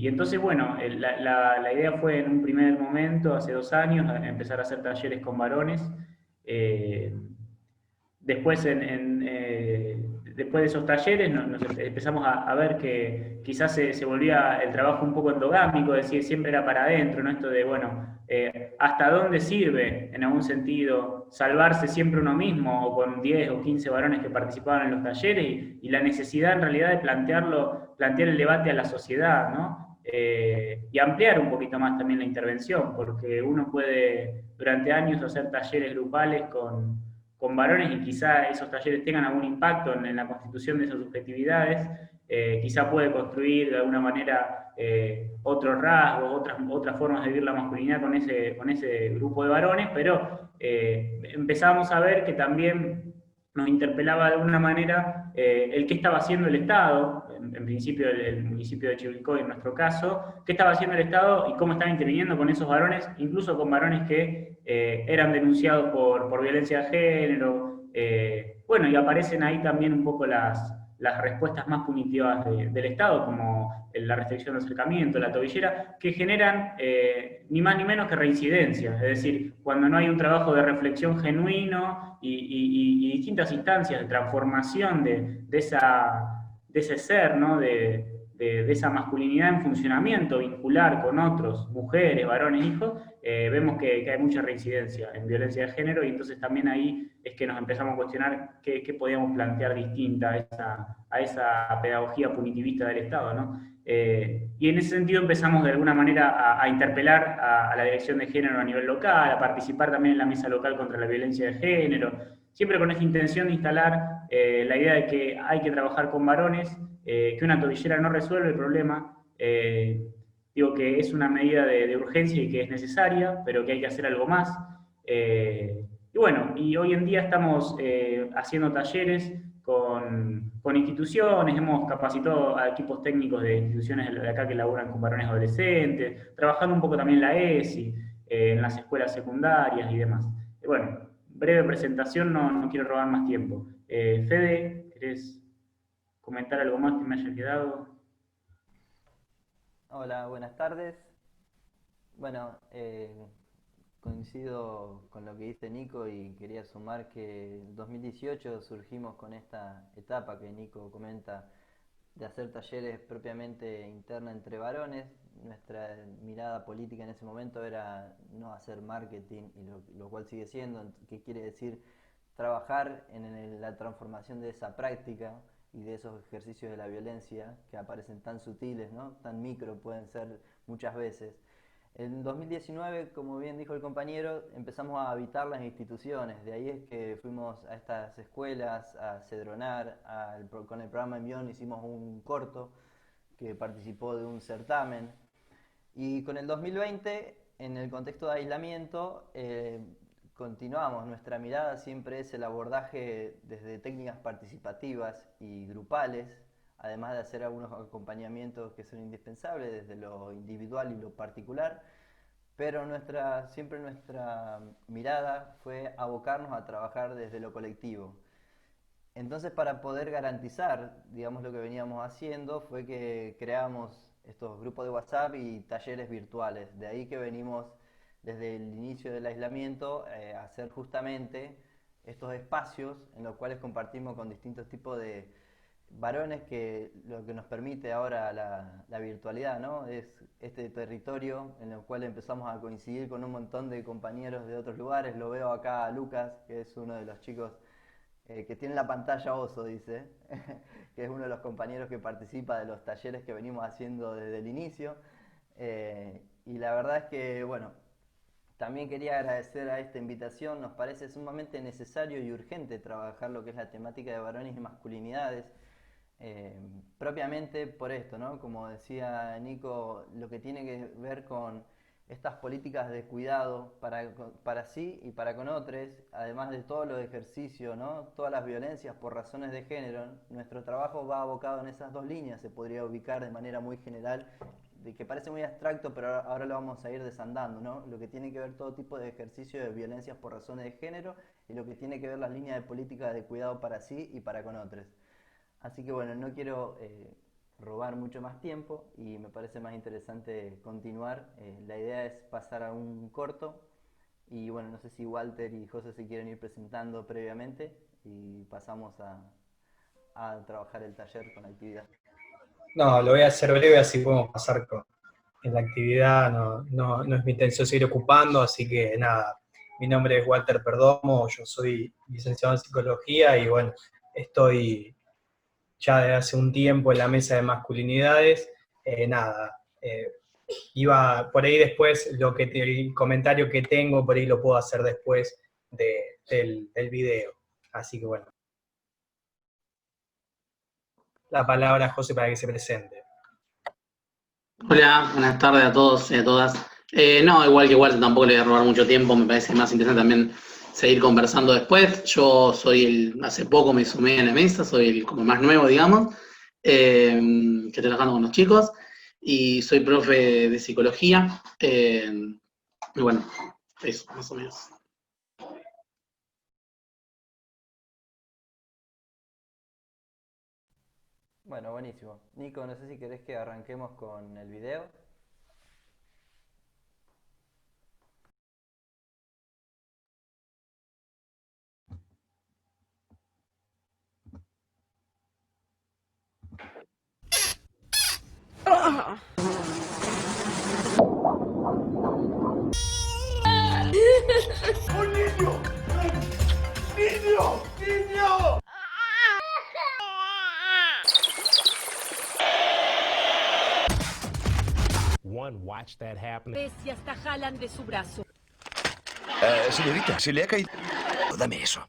Y entonces, bueno, la idea fue en un primer momento, hace 2 años, empezar a hacer talleres con varones. Eh, Después, después de esos talleres empezamos a ver que quizás se volvía el trabajo un poco endogámico, es decir, siempre era para adentro, ¿no? Esto de, bueno, ¿hasta dónde sirve, en algún sentido, salvarse siempre uno mismo o con 10 o 15 varones que participaban en los talleres y la necesidad en realidad de plantear el debate a la sociedad, ¿no? Y ampliar un poquito más también la intervención, porque uno puede durante años hacer talleres grupales con varones y quizá esos talleres tengan algún impacto en la constitución de esas subjetividades, quizá puede construir de alguna manera otros rasgos, otras formas de vivir la masculinidad con ese grupo de varones, pero empezamos a ver que también nos interpelaba de alguna manera el qué estaba haciendo el Estado, en principio el municipio de Chivilcoy en nuestro caso, qué estaba haciendo el Estado y cómo estaba interviniendo con esos varones, incluso con varones que eran denunciados por violencia de género. Bueno, y aparecen ahí también un poco las respuestas más punitivas del Estado, como la restricción de acercamiento, la tobillera, que generan ni más ni menos que reincidencia. Es decir, cuando no hay un trabajo de reflexión genuino y distintas instancias de transformación de ese ser, ¿no? De esa masculinidad en funcionamiento, vincular con otros, mujeres, varones, hijos, vemos que hay mucha reincidencia en violencia de género y entonces también ahí es que nos empezamos a cuestionar qué podíamos plantear distinta a esa pedagogía punitivista del Estado, ¿no? Y en ese sentido empezamos de alguna manera a interpelar a la dirección de género a nivel local, a participar también en la mesa local contra la violencia de género, siempre con esta intención de instalar la idea de que hay que trabajar con varones, que una tobillera no resuelve el problema, digo que es una medida de urgencia y que es necesaria, pero que hay que hacer algo más. Y bueno, y hoy en día estamos haciendo talleres con instituciones, hemos capacitado a equipos técnicos de instituciones de acá que laburan con varones adolescentes, trabajando un poco también en la ESI, en las escuelas secundarias y demás. Bueno, breve presentación, no quiero robar más tiempo. Fede, ¿querés comentar algo más que me haya quedado? Hola, buenas tardes. Bueno, coincido con lo que dice Nico y quería sumar que en 2018 surgimos con esta etapa que Nico comenta de hacer talleres propiamente interna entre varones. Nuestra mirada política en ese momento era no hacer marketing, y lo cual sigue siendo, que quiere decir trabajar en la transformación de esa práctica y de esos ejercicios de la violencia que aparecen tan sutiles, ¿no? Tan micro pueden ser muchas veces. En 2019, como bien dijo el compañero, empezamos a habitar las instituciones. De ahí es que fuimos a estas escuelas, a Cedronar, con el programa Envión hicimos un corto que participó de un certamen. Y con el 2020, en el contexto de aislamiento, continuamos. Nuestra mirada siempre es el abordaje desde técnicas participativas y grupales, además de hacer algunos acompañamientos que son indispensables desde lo individual y lo particular, pero siempre nuestra mirada fue abocarnos a trabajar desde lo colectivo. Entonces, para poder garantizar, digamos, lo que veníamos haciendo, fue que creamos estos grupos de WhatsApp y talleres virtuales. De ahí que venimos desde el inicio del aislamiento a hacer justamente estos espacios en los cuales compartimos con distintos tipos de varones, que lo que nos permite ahora la virtualidad, ¿no? Es este territorio en el cual empezamos a coincidir con un montón de compañeros de otros lugares. Lo veo acá a Lucas, que es uno de los chicos que tiene la pantalla oso, dice, que es uno de los compañeros que participa de los talleres que venimos haciendo desde el inicio. Y la verdad es que, bueno, también quería agradecer a esta invitación. Nos parece sumamente necesario y urgente trabajar lo que es la temática de varones y masculinidades. Eh, Propiamente por esto, ¿no? Como decía Nico, lo que tiene que ver con estas políticas de cuidado para sí y para con otros, además de todos los ejercicios, ¿no? Todas las violencias por razones de género, nuestro trabajo va abocado en esas dos líneas, se podría ubicar de manera muy general, de que parece muy abstracto, pero ahora lo vamos a ir desandando, ¿no? Lo que tiene que ver todo tipo de ejercicio de violencias por razones de género y lo que tiene que ver las líneas de políticas de cuidado para sí y para con otros. Así que bueno, no quiero robar mucho más tiempo y me parece más interesante continuar. La idea es pasar a un corto y bueno, no sé si Walter y José se quieren ir presentando previamente y pasamos a trabajar el taller con la actividad. No, lo voy a hacer breve, así podemos pasar en la actividad. No es mi intención seguir ocupando, así que nada. Mi nombre es Walter Perdomo, yo soy licenciado en psicología y bueno, estoy ya desde hace un tiempo en la mesa de masculinidades. Nada, iba por ahí después, el comentario que tengo, por ahí lo puedo hacer después del video. Así que bueno, la palabra a José para que se presente. Hola, buenas tardes a todos y a todas. No, igual que Walter, tampoco le voy a robar mucho tiempo, me parece más interesante también seguir conversando después. Yo hace poco me sumé a la mesa, soy el como más nuevo, digamos, que estoy trabajando con los chicos y soy profe de psicología. Y bueno, eso, más o menos. Bueno, buenísimo. Nico, no sé si querés que arranquemos con el video. One watch that happen. Y hasta jalan de su brazo. Señorita, se le ha caído. Dame eso.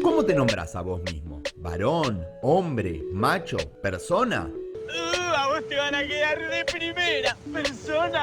¿Cómo te nombras a vos mismo? ¿Varón? ¿Hombre? ¿Macho? ¿Persona? A vos te van a quedar de primera persona.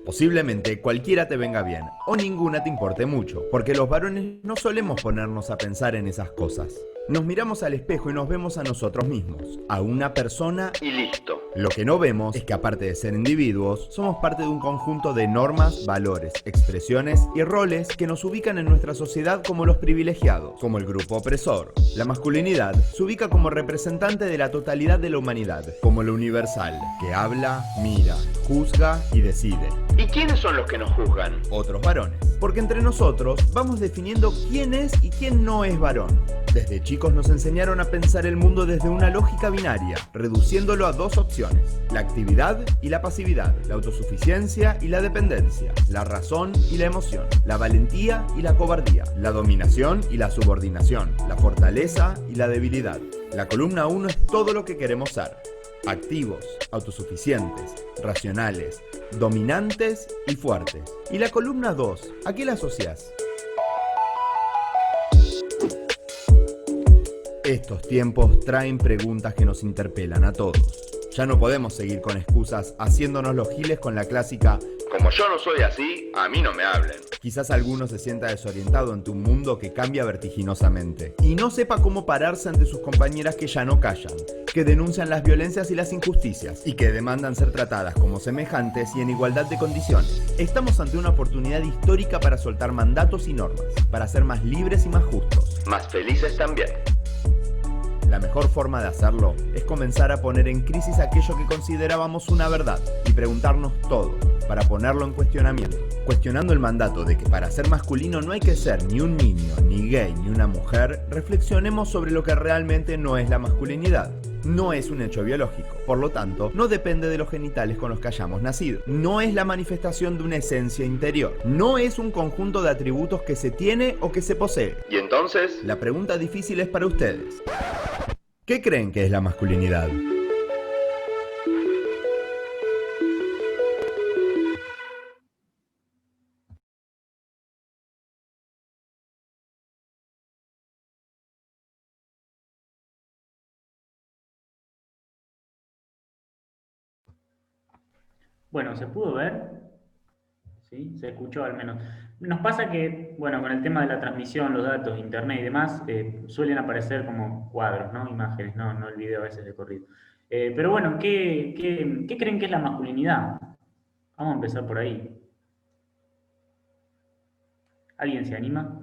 Posiblemente cualquiera te venga bien, o ninguna te importe mucho, porque los varones no solemos ponernos a pensar en esas cosas. Nos miramos al espejo y nos vemos a nosotros mismos, a una persona y listo. Lo que no vemos es que aparte de ser individuos, somos parte de un conjunto de normas, valores, expresiones y roles que nos ubican en nuestra sociedad como los privilegiados, como el grupo opresor. La masculinidad se ubica como representante de la totalidad de la humanidad, como lo universal, que habla, mira, juzga y decide. ¿Y quiénes son los que nos juzgan? Otros varones. Porque entre nosotros vamos definiendo quién es y quién no es varón. Desde chicos nos enseñaron a pensar el mundo desde una lógica binaria, reduciéndolo a dos opciones: la actividad y la pasividad, la autosuficiencia y la dependencia, la razón y la emoción, la valentía y la cobardía, la dominación y la subordinación, la fortaleza y la debilidad. La columna 1 es todo lo que queremos ser: activos, autosuficientes, racionales, dominantes y fuertes. Y la columna 2, ¿a qué la asocias? Estos tiempos traen preguntas que nos interpelan a todos. Ya no podemos seguir con excusas haciéndonos los giles con la clásica "como yo no soy así, a mí no me hablen". Quizás alguno se sienta desorientado ante un mundo que cambia vertiginosamente y no sepa cómo pararse ante sus compañeras que ya no callan, que denuncian las violencias y las injusticias y que demandan ser tratadas como semejantes y en igualdad de condiciones. Estamos ante una oportunidad histórica para soltar mandatos y normas, para ser más libres y más justos. Más felices también. La mejor forma de hacerlo es comenzar a poner en crisis aquello que considerábamos una verdad y preguntarnos todo para ponerlo en cuestionamiento. Cuestionando el mandato de que para ser masculino no hay que ser ni un niño, ni gay, ni una mujer, reflexionemos sobre lo que realmente no es la masculinidad. No es un hecho biológico, por lo tanto, no depende de los genitales con los que hayamos nacido. No es la manifestación de una esencia interior. No es un conjunto de atributos que se tiene o que se posee. Y entonces, la pregunta difícil es para ustedes. ¿Qué creen que es la masculinidad? Bueno, ¿se pudo ver? ¿Sí? Se escuchó al menos. Nos pasa que, bueno, con el tema de la transmisión, los datos, internet y demás, suelen aparecer como cuadros, ¿no? Imágenes, no el video a veces de corrido. Pero bueno, ¿qué creen que es la masculinidad? Vamos a empezar por ahí. ¿Alguien se anima?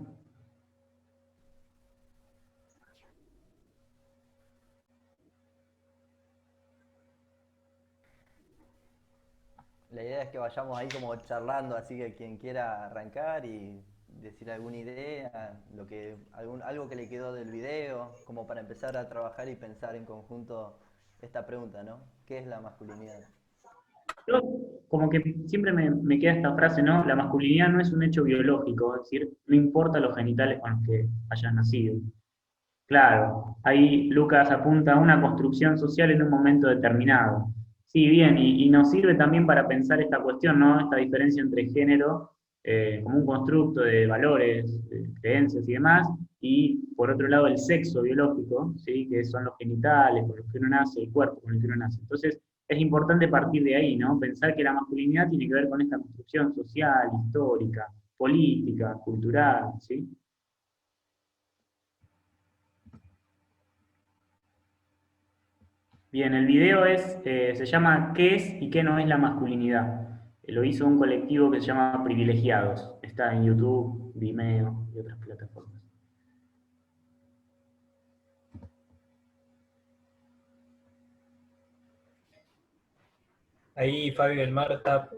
La idea es que vayamos ahí como charlando, así que quien quiera arrancar y decir alguna idea, algo que le quedó del video, como para empezar a trabajar y pensar en conjunto esta pregunta, ¿no? ¿Qué es la masculinidad? Yo, como que siempre me queda esta frase, ¿no? La masculinidad no es un hecho biológico, es decir, no importa los genitales con los que hayas nacido. Claro, ahí Lucas apunta a una construcción social en un momento determinado. Sí, bien, y nos sirve también para pensar esta cuestión, ¿no? Esta diferencia entre género como un constructo de valores, de creencias y demás, y por otro lado el sexo biológico, ¿sí? Que son los genitales con los que uno nace, el cuerpo con el que uno nace. Entonces, es importante partir de ahí, ¿no? Pensar que la masculinidad tiene que ver con esta construcción social, histórica, política, cultural, ¿sí? Bien, el video se llama ¿Qué es y qué no es la masculinidad? Lo hizo un colectivo que se llama Privilegiados. Está en YouTube, Vimeo y otras plataformas. Ahí Fabio del Marta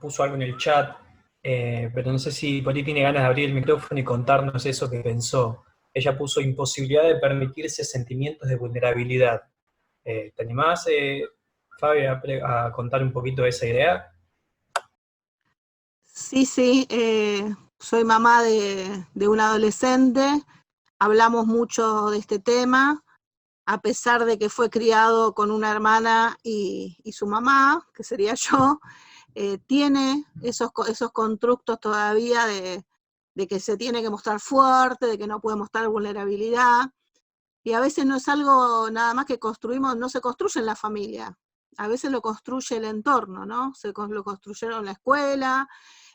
puso algo en el chat, pero no sé si por ahí tiene ganas de abrir el micrófono y contarnos eso que pensó. Ella puso imposibilidad de permitirse sentimientos de vulnerabilidad. ¿Te animás, Fabio, a contar un poquito de esa idea? Sí, soy mamá de un adolescente, hablamos mucho de este tema, a pesar de que fue criado con una hermana y su mamá, que sería yo, tiene esos constructos todavía de que se tiene que mostrar fuerte, de que no puede mostrar vulnerabilidad, y a veces no es algo nada más que construimos, no se construye en la familia, a veces lo construye el entorno, ¿no? Lo construyeron en la escuela,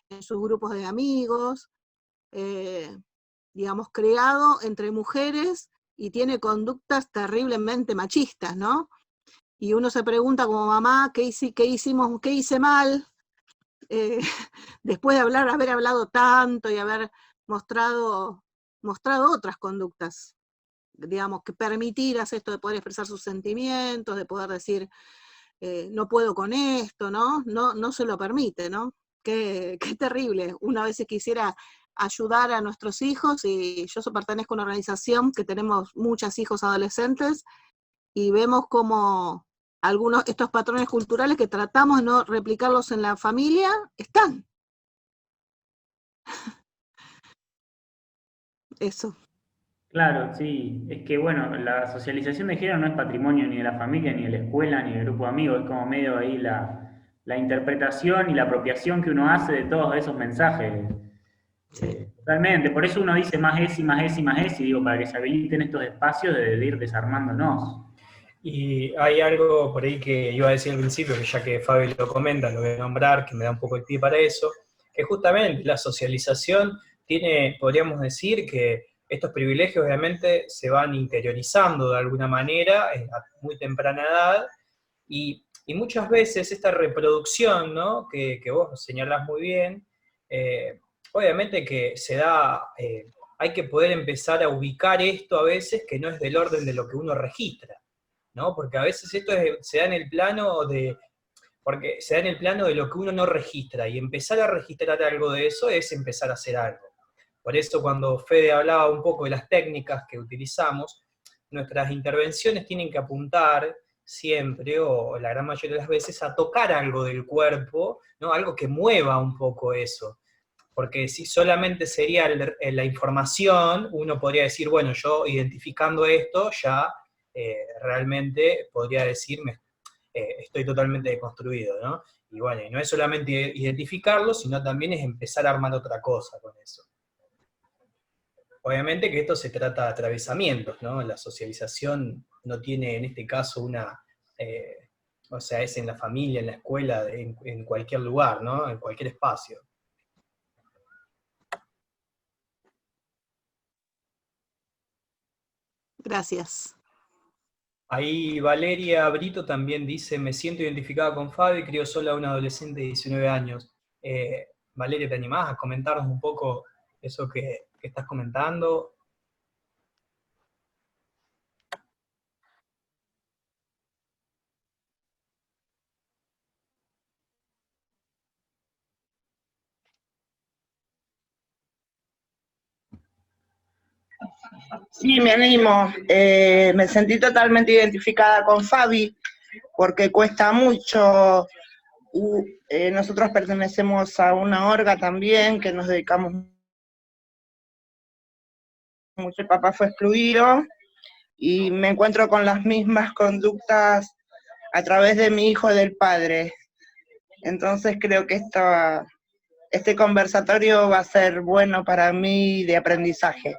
en sus grupos de amigos, digamos, creado entre mujeres y tiene conductas terriblemente machistas, ¿no? Y uno se pregunta como mamá, ¿qué hice mal? Después de haber hablado tanto y haber mostrado otras conductas, digamos, que permitiras esto de poder expresar sus sentimientos, de poder decir, no puedo con esto, ¿no? No se lo permite, ¿no? Qué terrible. Una vez quisiera ayudar a nuestros hijos, y yo pertenezco a una organización que tenemos muchos hijos adolescentes, y vemos como estos patrones culturales que tratamos de no replicarlos en la familia, están. Eso. Claro, sí. Es que, bueno, la socialización de género no es patrimonio ni de la familia, ni de la escuela, ni del grupo de amigos. Es como medio ahí la interpretación y la apropiación que uno hace de todos esos mensajes. Totalmente. Por eso uno dice más es y más es y más es, y digo, para que se habiliten estos espacios de ir desarmándonos. Y hay algo por ahí que iba a decir al principio, que ya que Fabio lo comenta, lo voy a nombrar, que me da un poco el pie para eso, que justamente la socialización tiene, podríamos decir, que estos privilegios obviamente se van interiorizando de alguna manera a muy temprana edad, y muchas veces esta reproducción, ¿no? que vos señalás muy bien, obviamente que se da, hay que poder empezar a ubicar esto a veces que no es del orden de lo que uno registra, ¿no? Porque a veces esto se da en el plano de lo que uno no registra, y empezar a registrar algo de eso es empezar a hacer algo. Por eso cuando Fede hablaba un poco de las técnicas que utilizamos, nuestras intervenciones tienen que apuntar siempre, o la gran mayoría de las veces, a tocar algo del cuerpo, ¿no? Algo que mueva un poco eso. Porque si solamente sería la información, uno podría decir, bueno, yo identificando esto ya realmente podría decirme, estoy totalmente deconstruido, ¿no? Y bueno, y no es solamente identificarlo, sino también es empezar a armar otra cosa con eso. Obviamente que esto se trata de atravesamientos, ¿no? La socialización no tiene en este caso o sea, es en la familia, en la escuela, en cualquier lugar, ¿no? En cualquier espacio. Gracias. Ahí Valeria Brito también dice, me siento identificada con Fabi, crió sola a una adolescente de 19 años. Valeria, ¿te animás a comentarnos un poco eso que estás comentando? Sí, me animo. Me sentí totalmente identificada con Fabi porque cuesta mucho. Nosotros pertenecemos a una orga también que nos dedicamos mucho. El papá fue excluido y me encuentro con las mismas conductas a través de mi hijo del padre. Entonces creo que este conversatorio va a ser bueno para mí de aprendizaje.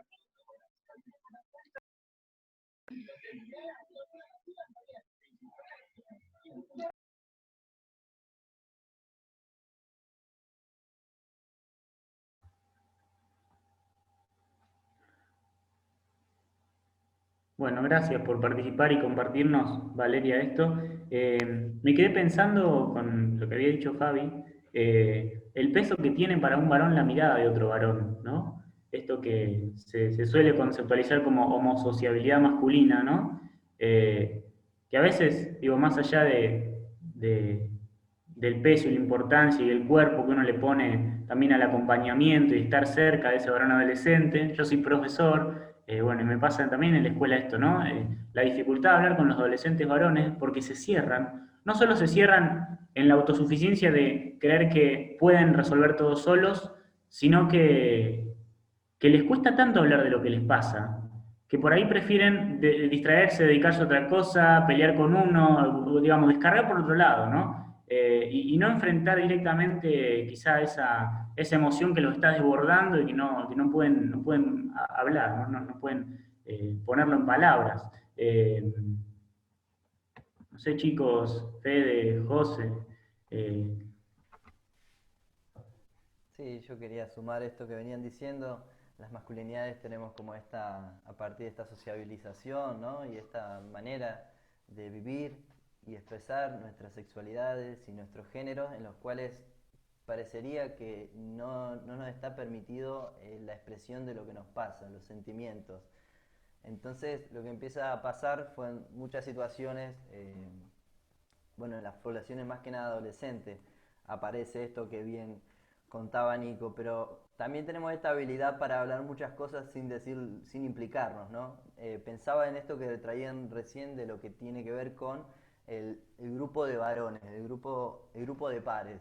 Bueno, gracias por participar y compartirnos, Valeria, esto. Me quedé pensando con lo que había dicho Fabi, el peso que tiene para un varón la mirada de otro varón, ¿no? Esto que se suele conceptualizar como homosociabilidad masculina, ¿no? Que a veces, digo, más allá de- del peso y la importancia y el cuerpo que uno le pone también al acompañamiento y estar cerca de ese varón adolescente. Yo soy profesor, bueno, y me pasa también en la escuela esto, ¿no? La dificultad de hablar con los adolescentes varones porque se cierran, no solo se cierran en la autosuficiencia de creer que pueden resolver todo solos, sino que les cuesta tanto hablar de lo que les pasa, que por ahí prefieren distraerse, dedicarse a otra cosa, pelear con uno, digamos, descargar por otro lado, ¿no? Y no enfrentar directamente quizá esa emoción que los está desbordando y que no pueden hablar, no pueden ponerlo en palabras. No sé, chicos, Fede, José. eh, Sí, yo quería sumar esto que venían diciendo. Las masculinidades tenemos como a partir de esta sociabilización, ¿no? Y esta manera de vivir y expresar nuestras sexualidades y nuestros géneros en los cuales parecería que no nos está permitido la expresión de lo que nos pasa, los sentimientos. Entonces, lo que empieza a pasar fue en muchas situaciones, bueno, en las poblaciones más que nada adolescentes, aparece esto que bien contaba Nico, pero también tenemos esta habilidad para hablar muchas cosas sin decir, sin implicarnos, ¿no? Pensaba en esto que traían recién de lo que tiene que ver con el grupo de varones, el grupo de pares.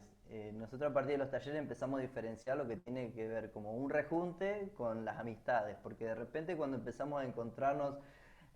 Nosotros a partir de los talleres empezamos a diferenciar lo que tiene que ver como un rejunte con las amistades, porque de repente cuando empezamos a encontrarnos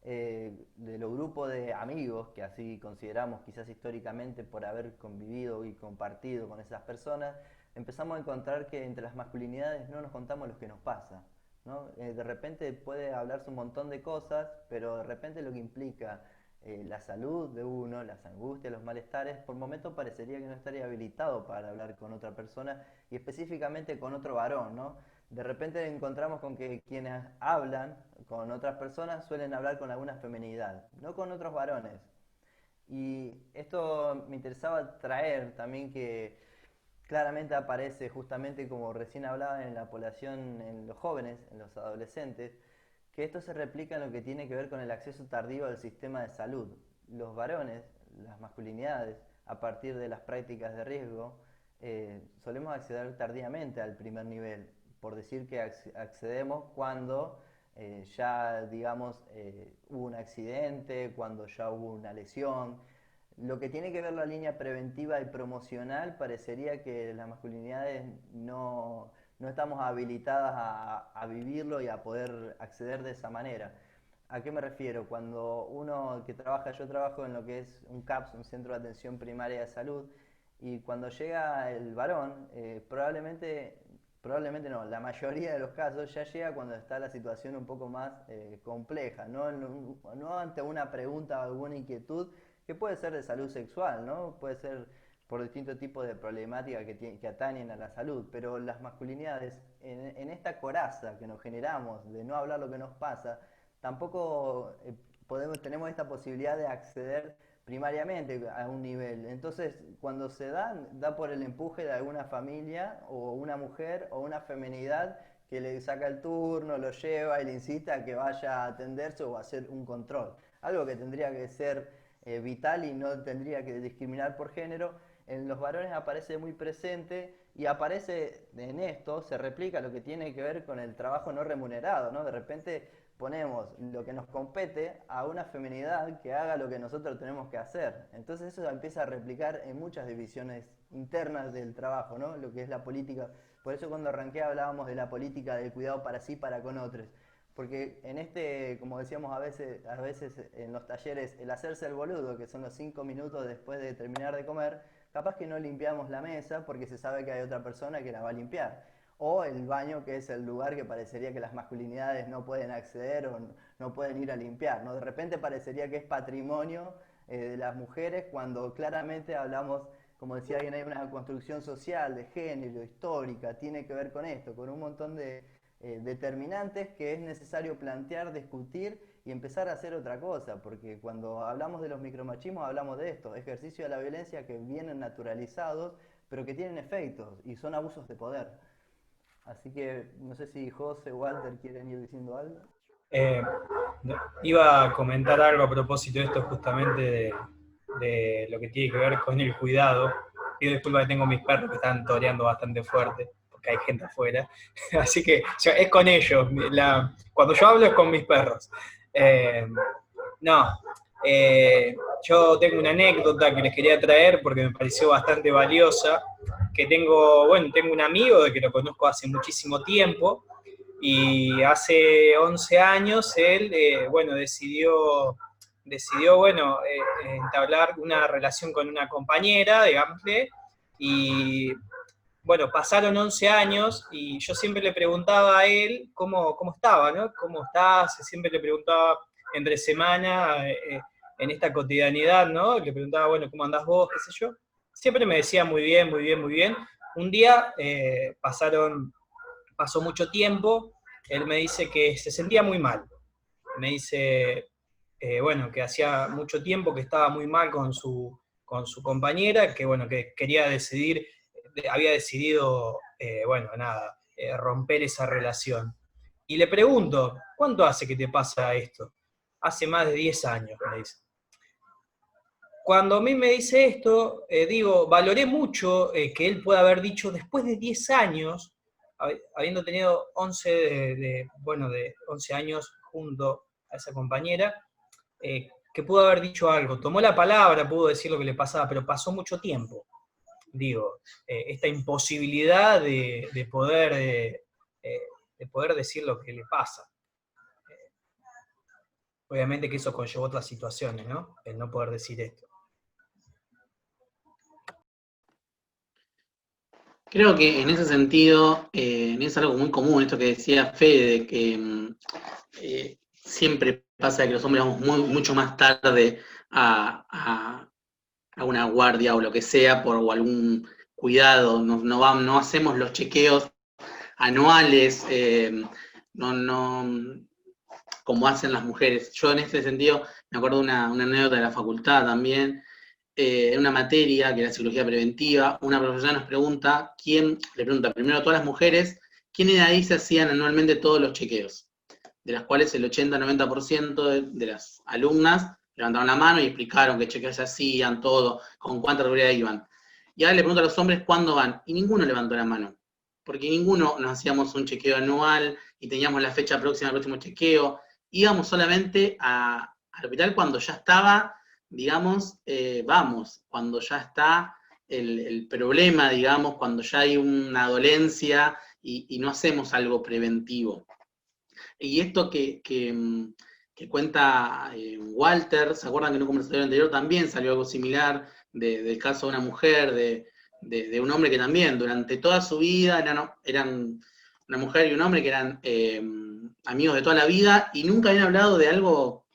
de los grupos de amigos, que así consideramos quizás históricamente por haber convivido y compartido con esas personas, empezamos a encontrar que entre las masculinidades no nos contamos lo que nos pasa, ¿no? De repente puede hablarse un montón de cosas, pero de repente lo que implica la salud de uno, las angustias, los malestares, por momentos parecería que no estaría habilitado para hablar con otra persona y específicamente con otro varón, ¿no? De repente encontramos con que quienes hablan con otras personas suelen hablar con alguna feminidad, no con otros varones. Y esto me interesaba traer también que claramente aparece justamente como recién hablaba en la población, en los jóvenes, en los adolescentes, que esto se replica en lo que tiene que ver con el acceso tardío al sistema de salud. Los varones, las masculinidades, a partir de las prácticas de riesgo, solemos acceder tardíamente al primer nivel, por decir que accedemos cuando ya, digamos, hubo un accidente, cuando ya hubo una lesión. Lo que tiene que ver la línea preventiva y promocional, parecería que las masculinidades no estamos habilitadas a vivirlo y a poder acceder de esa manera. ¿A qué me refiero? Cuando uno que trabaja, yo trabajo en lo que es un CAPS, un Centro de Atención Primaria de Salud, y cuando llega el varón, probablemente no, la mayoría de los casos ya llega cuando está la situación un poco más compleja, no ante una pregunta o alguna inquietud que puede ser de salud sexual, ¿no? Puede ser por distintos tipos de problemáticas que atañen a la salud, pero las masculinidades, en esta coraza que nos generamos de no hablar lo que nos pasa, tampoco tenemos esta posibilidad de acceder primariamente a un nivel. Entonces, cuando se da por el empuje de alguna familia, o una mujer, o una feminidad que le saca el turno, lo lleva y le incita a que vaya a atenderse o a hacer un control. Algo que tendría que ser vital y no tendría que discriminar por género. En los varones aparece muy presente y aparece en esto, se replica lo que tiene que ver con el trabajo no remunerado, ¿no? De repente ponemos lo que nos compete a una feminidad que haga lo que nosotros tenemos que hacer. Entonces eso empieza a replicar en muchas divisiones internas del trabajo, ¿no? Lo que es la política. Por eso cuando arranqué hablábamos de la política del cuidado para sí, para con otros. Porque en como decíamos a veces en los talleres, el hacerse el boludo, que son los 5 minutos después de terminar de comer, capaz que no limpiamos la mesa porque se sabe que hay otra persona que la va a limpiar. O el baño, que es el lugar que parecería que las masculinidades no pueden acceder o no pueden ir a limpiar, ¿no? De repente parecería que es patrimonio de las mujeres, cuando claramente hablamos, como decía alguien, hay una construcción social, de género, histórica, tiene que ver con esto, con un montón de determinantes que es necesario plantear, discutir y empezar a hacer otra cosa, porque cuando hablamos de los micromachismos hablamos de esto, ejercicio de la violencia que vienen naturalizados, pero que tienen efectos y son abusos de poder. Así que no sé si José o Walter quieren ir diciendo algo. Iba a comentar algo a propósito de esto, justamente de lo que tiene que ver con el cuidado. Pido disculpas que tengo mis perros que están toreando bastante fuerte, porque hay gente afuera. Así que es con ellos. Cuando yo hablo es con mis perros. Yo tengo una anécdota que les quería traer porque me pareció bastante valiosa, que tengo un amigo de que lo conozco hace muchísimo tiempo, y hace 11 años él, decidió entablar una relación con una compañera, digámosle, y bueno, pasaron 11 años y yo siempre le preguntaba a él cómo estaba, ¿no? ¿Cómo estás? Siempre le preguntaba entre semana, en esta cotidianidad, ¿no? Le preguntaba, bueno, ¿cómo andás vos? ¿Qué sé yo? Siempre me decía muy bien, muy bien, muy bien. Un día pasó mucho tiempo, él me dice que se sentía muy mal. Me dice, que hacía mucho tiempo que estaba muy mal con su compañera, que había decidido, romper esa relación. Y le pregunto, ¿cuánto hace que te pasa esto? Hace más de 10 años, me dice. Cuando a mí me dice esto, valoré mucho que él pueda haber dicho, después de 10 años, habiendo tenido 11 años junto a esa compañera, que pudo haber dicho algo. Tomó la palabra, pudo decir lo que le pasaba, pero pasó mucho tiempo. Esta imposibilidad de poder decir lo que le pasa. Obviamente que eso conllevó otras situaciones, ¿no? El no poder decir esto. Creo que en ese sentido es algo muy común, esto que decía Fede, de que siempre pasa que los hombres vamos mucho más tarde a una guardia o lo que sea, o algún cuidado, no hacemos los chequeos anuales, como hacen las mujeres. Yo en este sentido me acuerdo de una anécdota de la facultad también, en una materia que era psicología preventiva, una profesora le pregunta primero a todas las mujeres, ¿quiénes de ahí se hacían anualmente todos los chequeos? De las cuales el 80-90% de las alumnas levantaron la mano y explicaron qué chequeos se hacían, todo, con cuánta regularidad iban. Y ahora le pregunto a los hombres cuándo van, y ninguno levantó la mano, porque ninguno nos hacíamos un chequeo anual y teníamos la fecha próxima del próximo chequeo. Íbamos solamente al hospital cuando ya estaba, cuando ya está el problema, cuando ya hay una dolencia y no hacemos algo preventivo. Y esto que cuenta Walter, ¿se acuerdan que en un conversatorio anterior también salió algo similar del caso de una mujer, de un hombre que también durante toda su vida eran una mujer y un hombre que eran amigos de toda la vida y nunca habían hablado de algo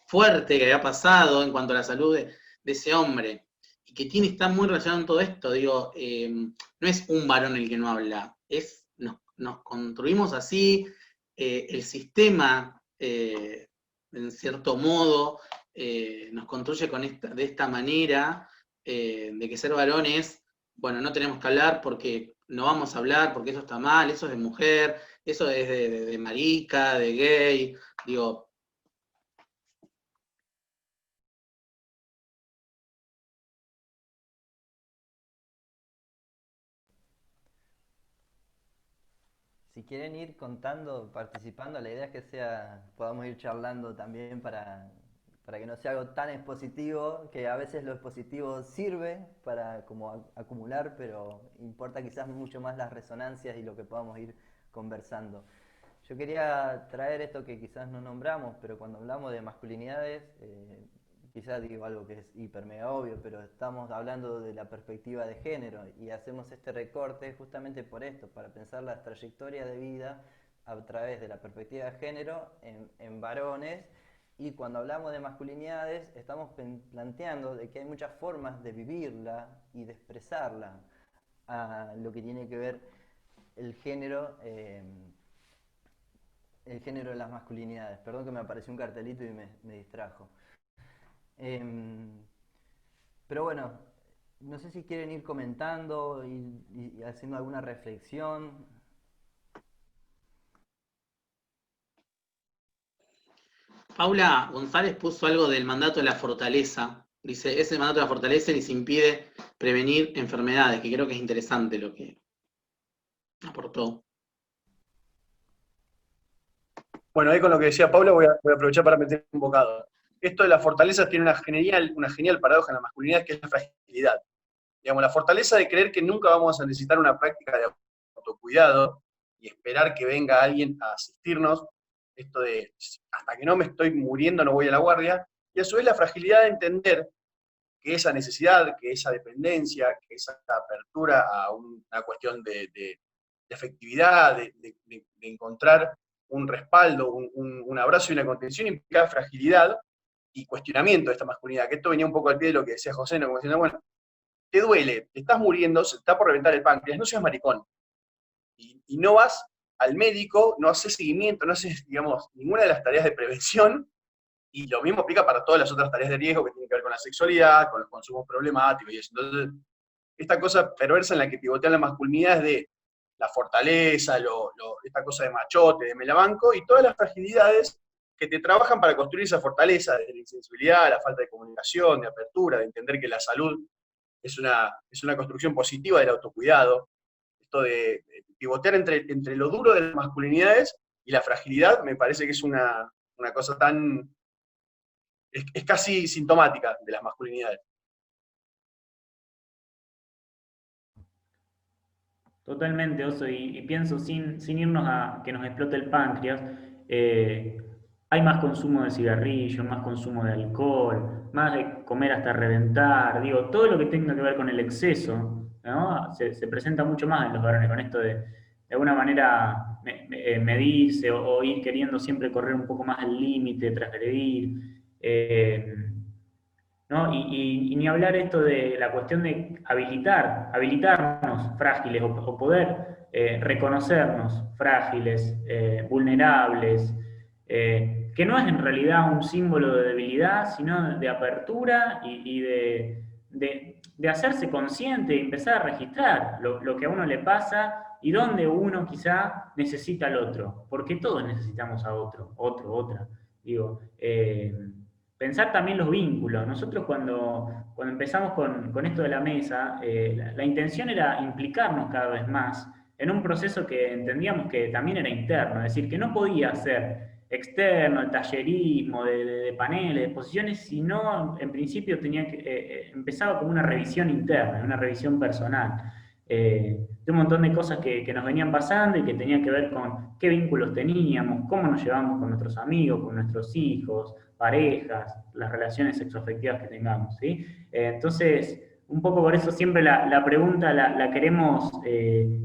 fuerte que había pasado en cuanto a la salud de ese hombre? Y que está muy relacionado en todo esto, no es un varón el que no habla, nos construimos así, el sistema en cierto modo, nos construye de esta manera, de que ser varón es, bueno, no tenemos que hablar porque no vamos a hablar, porque eso está mal, eso es de mujer, eso es de marica, de gay, digo. Si quieren ir contando, participando, la idea es que podamos ir charlando también para que no sea algo tan expositivo, que a veces lo expositivo sirve para como acumular, pero importa quizás mucho más las resonancias y lo que podamos ir conversando. Yo quería traer esto que quizás no nombramos, pero cuando hablamos de masculinidades, quizás digo algo que es hiper mega obvio, pero estamos hablando de la perspectiva de género y hacemos este recorte justamente por esto, para pensar las trayectorias de vida a través de la perspectiva de género en varones. Y cuando hablamos de masculinidades, estamos planteando de que hay muchas formas de vivirla y de expresarla a lo que tiene que ver el género de las masculinidades. Perdón que me apareció un cartelito y me distrajo. Pero bueno, no sé si quieren ir comentando y haciendo alguna reflexión. Paula González puso algo del mandato de la fortaleza. Dice, ese mandato de la fortaleza les impide prevenir enfermedades, que creo que es interesante lo que aportó. Bueno, ahí con lo que decía Paula voy a aprovechar para meter un bocado. Esto de las fortalezas tiene una genial paradoja en la masculinidad, que es la fragilidad. Digamos, la fortaleza de creer que nunca vamos a necesitar una práctica de autocuidado y esperar que venga alguien a asistirnos, esto de hasta que no me estoy muriendo no voy a la guardia, y a su vez la fragilidad de entender que esa necesidad, que esa dependencia, que esa apertura a una cuestión de efectividad, de encontrar un respaldo, un abrazo y una contención implica fragilidad y cuestionamiento de esta masculinidad, que esto venía un poco al pie de lo que decía José, ¿no? Como diciendo, bueno, te duele, te estás muriendo, se está por reventar el páncreas, no seas maricón. Y no vas al médico, no haces seguimiento, no haces, digamos, ninguna de las tareas de prevención, y lo mismo aplica para todas las otras tareas de riesgo que tienen que ver con la sexualidad, con los consumos problemáticos y eso. Entonces, esta cosa perversa en la que pivotea la masculinidad es de la fortaleza, esta cosa de machote, de melabanco, y todas las fragilidades que te trabajan para construir esa fortaleza, desde la insensibilidad, la falta de comunicación, de apertura, de entender que la salud es una construcción positiva del autocuidado. Esto de pivotear entre lo duro de las masculinidades y la fragilidad me parece que es una cosa tan... es casi sintomática de las masculinidades. Totalmente, Oso, y pienso sin irnos a que nos explote el páncreas, hay más consumo de cigarrillo, más consumo de alcohol, más de comer hasta reventar, digo, todo lo que tenga que ver con el exceso, ¿no? Se presenta mucho más en los varones con esto de alguna manera medirse o ir queriendo siempre correr un poco más el límite, transgredir, ¿no? Y ni hablar esto de la cuestión de habilitarnos frágiles o poder reconocernos frágiles, vulnerables, que no es en realidad un símbolo de debilidad, sino de apertura y de hacerse consciente y empezar a registrar lo que a uno le pasa y dónde uno quizá necesita al otro, porque todos necesitamos a otra. Digo, pensar también los vínculos. Nosotros cuando empezamos con esto de la mesa, la intención era implicarnos cada vez más en un proceso que entendíamos que también era interno, es decir, que no podía ser externo, el tallerismo, de paneles, de exposiciones, sino en principio empezaba como una revisión interna, una revisión personal. De un montón de cosas que nos venían pasando y que tenían que ver con qué vínculos teníamos, cómo nos llevamos con nuestros amigos, con nuestros hijos, parejas, las relaciones sexoafectivas que tengamos, ¿sí? Entonces, un poco por eso siempre la pregunta la queremos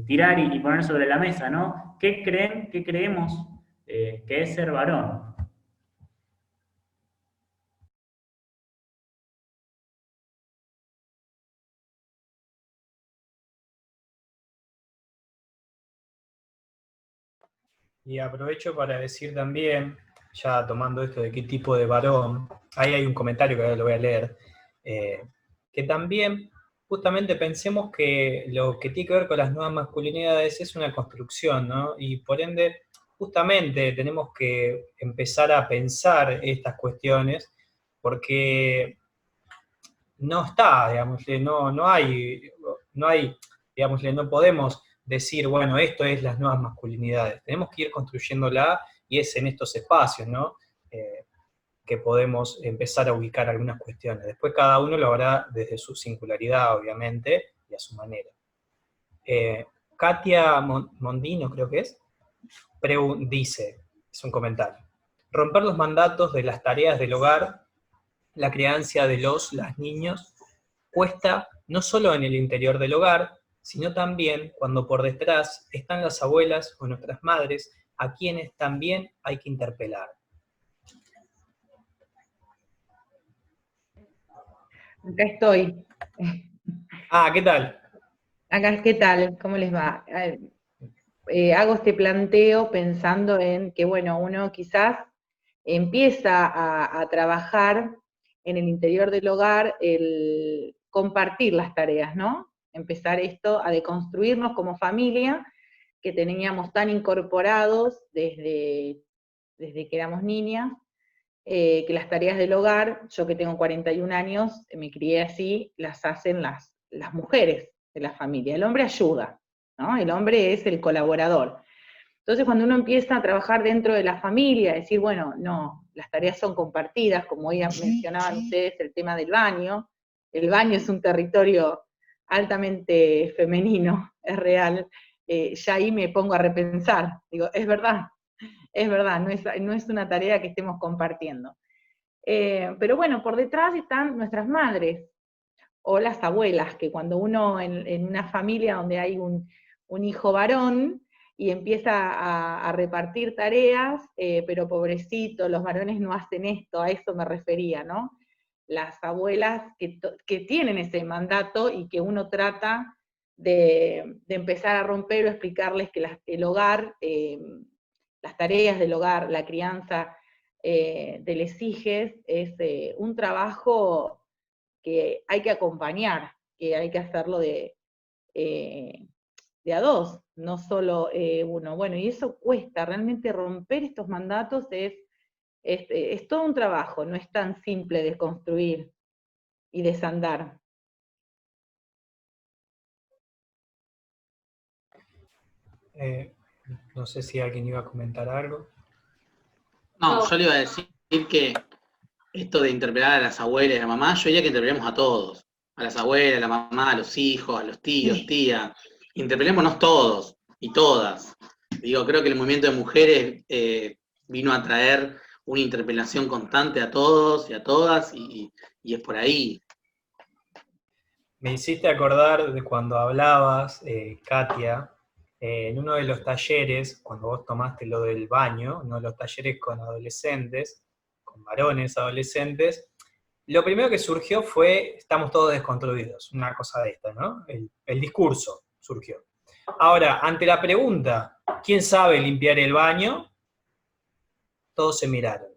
tirar y poner sobre la mesa, ¿no? ¿Qué creemos que es ser varón? Y aprovecho para decir también ya tomando esto de qué tipo de varón, ahí hay un comentario que ahora lo voy a leer, que también justamente pensemos que lo que tiene que ver con las nuevas masculinidades es una construcción, ¿no? Y por ende, justamente tenemos que empezar a pensar estas cuestiones, porque no está, digámosle, no hay, digámosle, no podemos decir, bueno, esto es las nuevas masculinidades. Tenemos que ir construyéndola y es en estos espacios, ¿no? Que podemos empezar a ubicar algunas cuestiones. Después cada uno lo hará desde su singularidad, obviamente, y a su manera. Katia Mondino, creo que es, dice, es un comentario, romper los mandatos de las tareas del hogar, la crianza de las niños, cuesta no solo en el interior del hogar, sino también cuando por detrás están las abuelas o nuestras madres, a quienes también hay que interpelar. Acá estoy. Ah, ¿qué tal? Acá, ¿qué tal? ¿Cómo les va? Hago este planteo pensando en que, bueno, uno quizás empieza a trabajar en el interior del hogar el compartir las tareas, ¿no? Empezar esto a deconstruirnos como familia, que teníamos tan incorporados desde que éramos niñas, que las tareas del hogar, yo que tengo 41 años, me crié así, las hacen las mujeres de la familia. El hombre ayuda, ¿no? El hombre es el colaborador. Entonces, cuando uno empieza a trabajar dentro de la familia, decir, bueno, no, las tareas son compartidas, como hoy mencionaban ustedes, el tema del baño. El baño es un territorio altamente femenino, es real. Ya ahí me pongo a repensar, digo, es verdad, no es una tarea que estemos compartiendo. Pero bueno, por detrás están nuestras madres, o las abuelas, que cuando uno en una familia donde hay un hijo varón, y empieza a repartir tareas, pero pobrecito, los varones no hacen esto, a eso me refería, ¿no? Las abuelas que tienen ese mandato y que uno trata de empezar a romper o explicarles que el hogar, las tareas del hogar, la crianza de les hijes, es un trabajo que hay que acompañar, que hay que hacerlo de a dos, no solo uno. Bueno, y eso cuesta, realmente romper estos mandatos es todo un trabajo, no es tan simple de construir y desandar. No sé si alguien iba a comentar algo. No, yo le iba a decir que esto de interpelar a las abuelas y a la mamá, yo diría que interpelemos a todos. A las abuelas, a la mamá, a los hijos, a los tíos, tías. Interpelémonos todos y todas. Digo, creo que el movimiento de mujeres vino a traer una interpelación constante a todos y a todas, y es por ahí. Me hiciste acordar de cuando hablabas, Katia, en uno de los talleres, cuando vos tomaste lo del baño, uno de los talleres con adolescentes, con varones adolescentes, lo primero que surgió fue, estamos todos desconstruidos, una cosa de esta, ¿no? El discurso surgió. Ahora, ante la pregunta, ¿quién sabe limpiar el baño? Todos se miraron.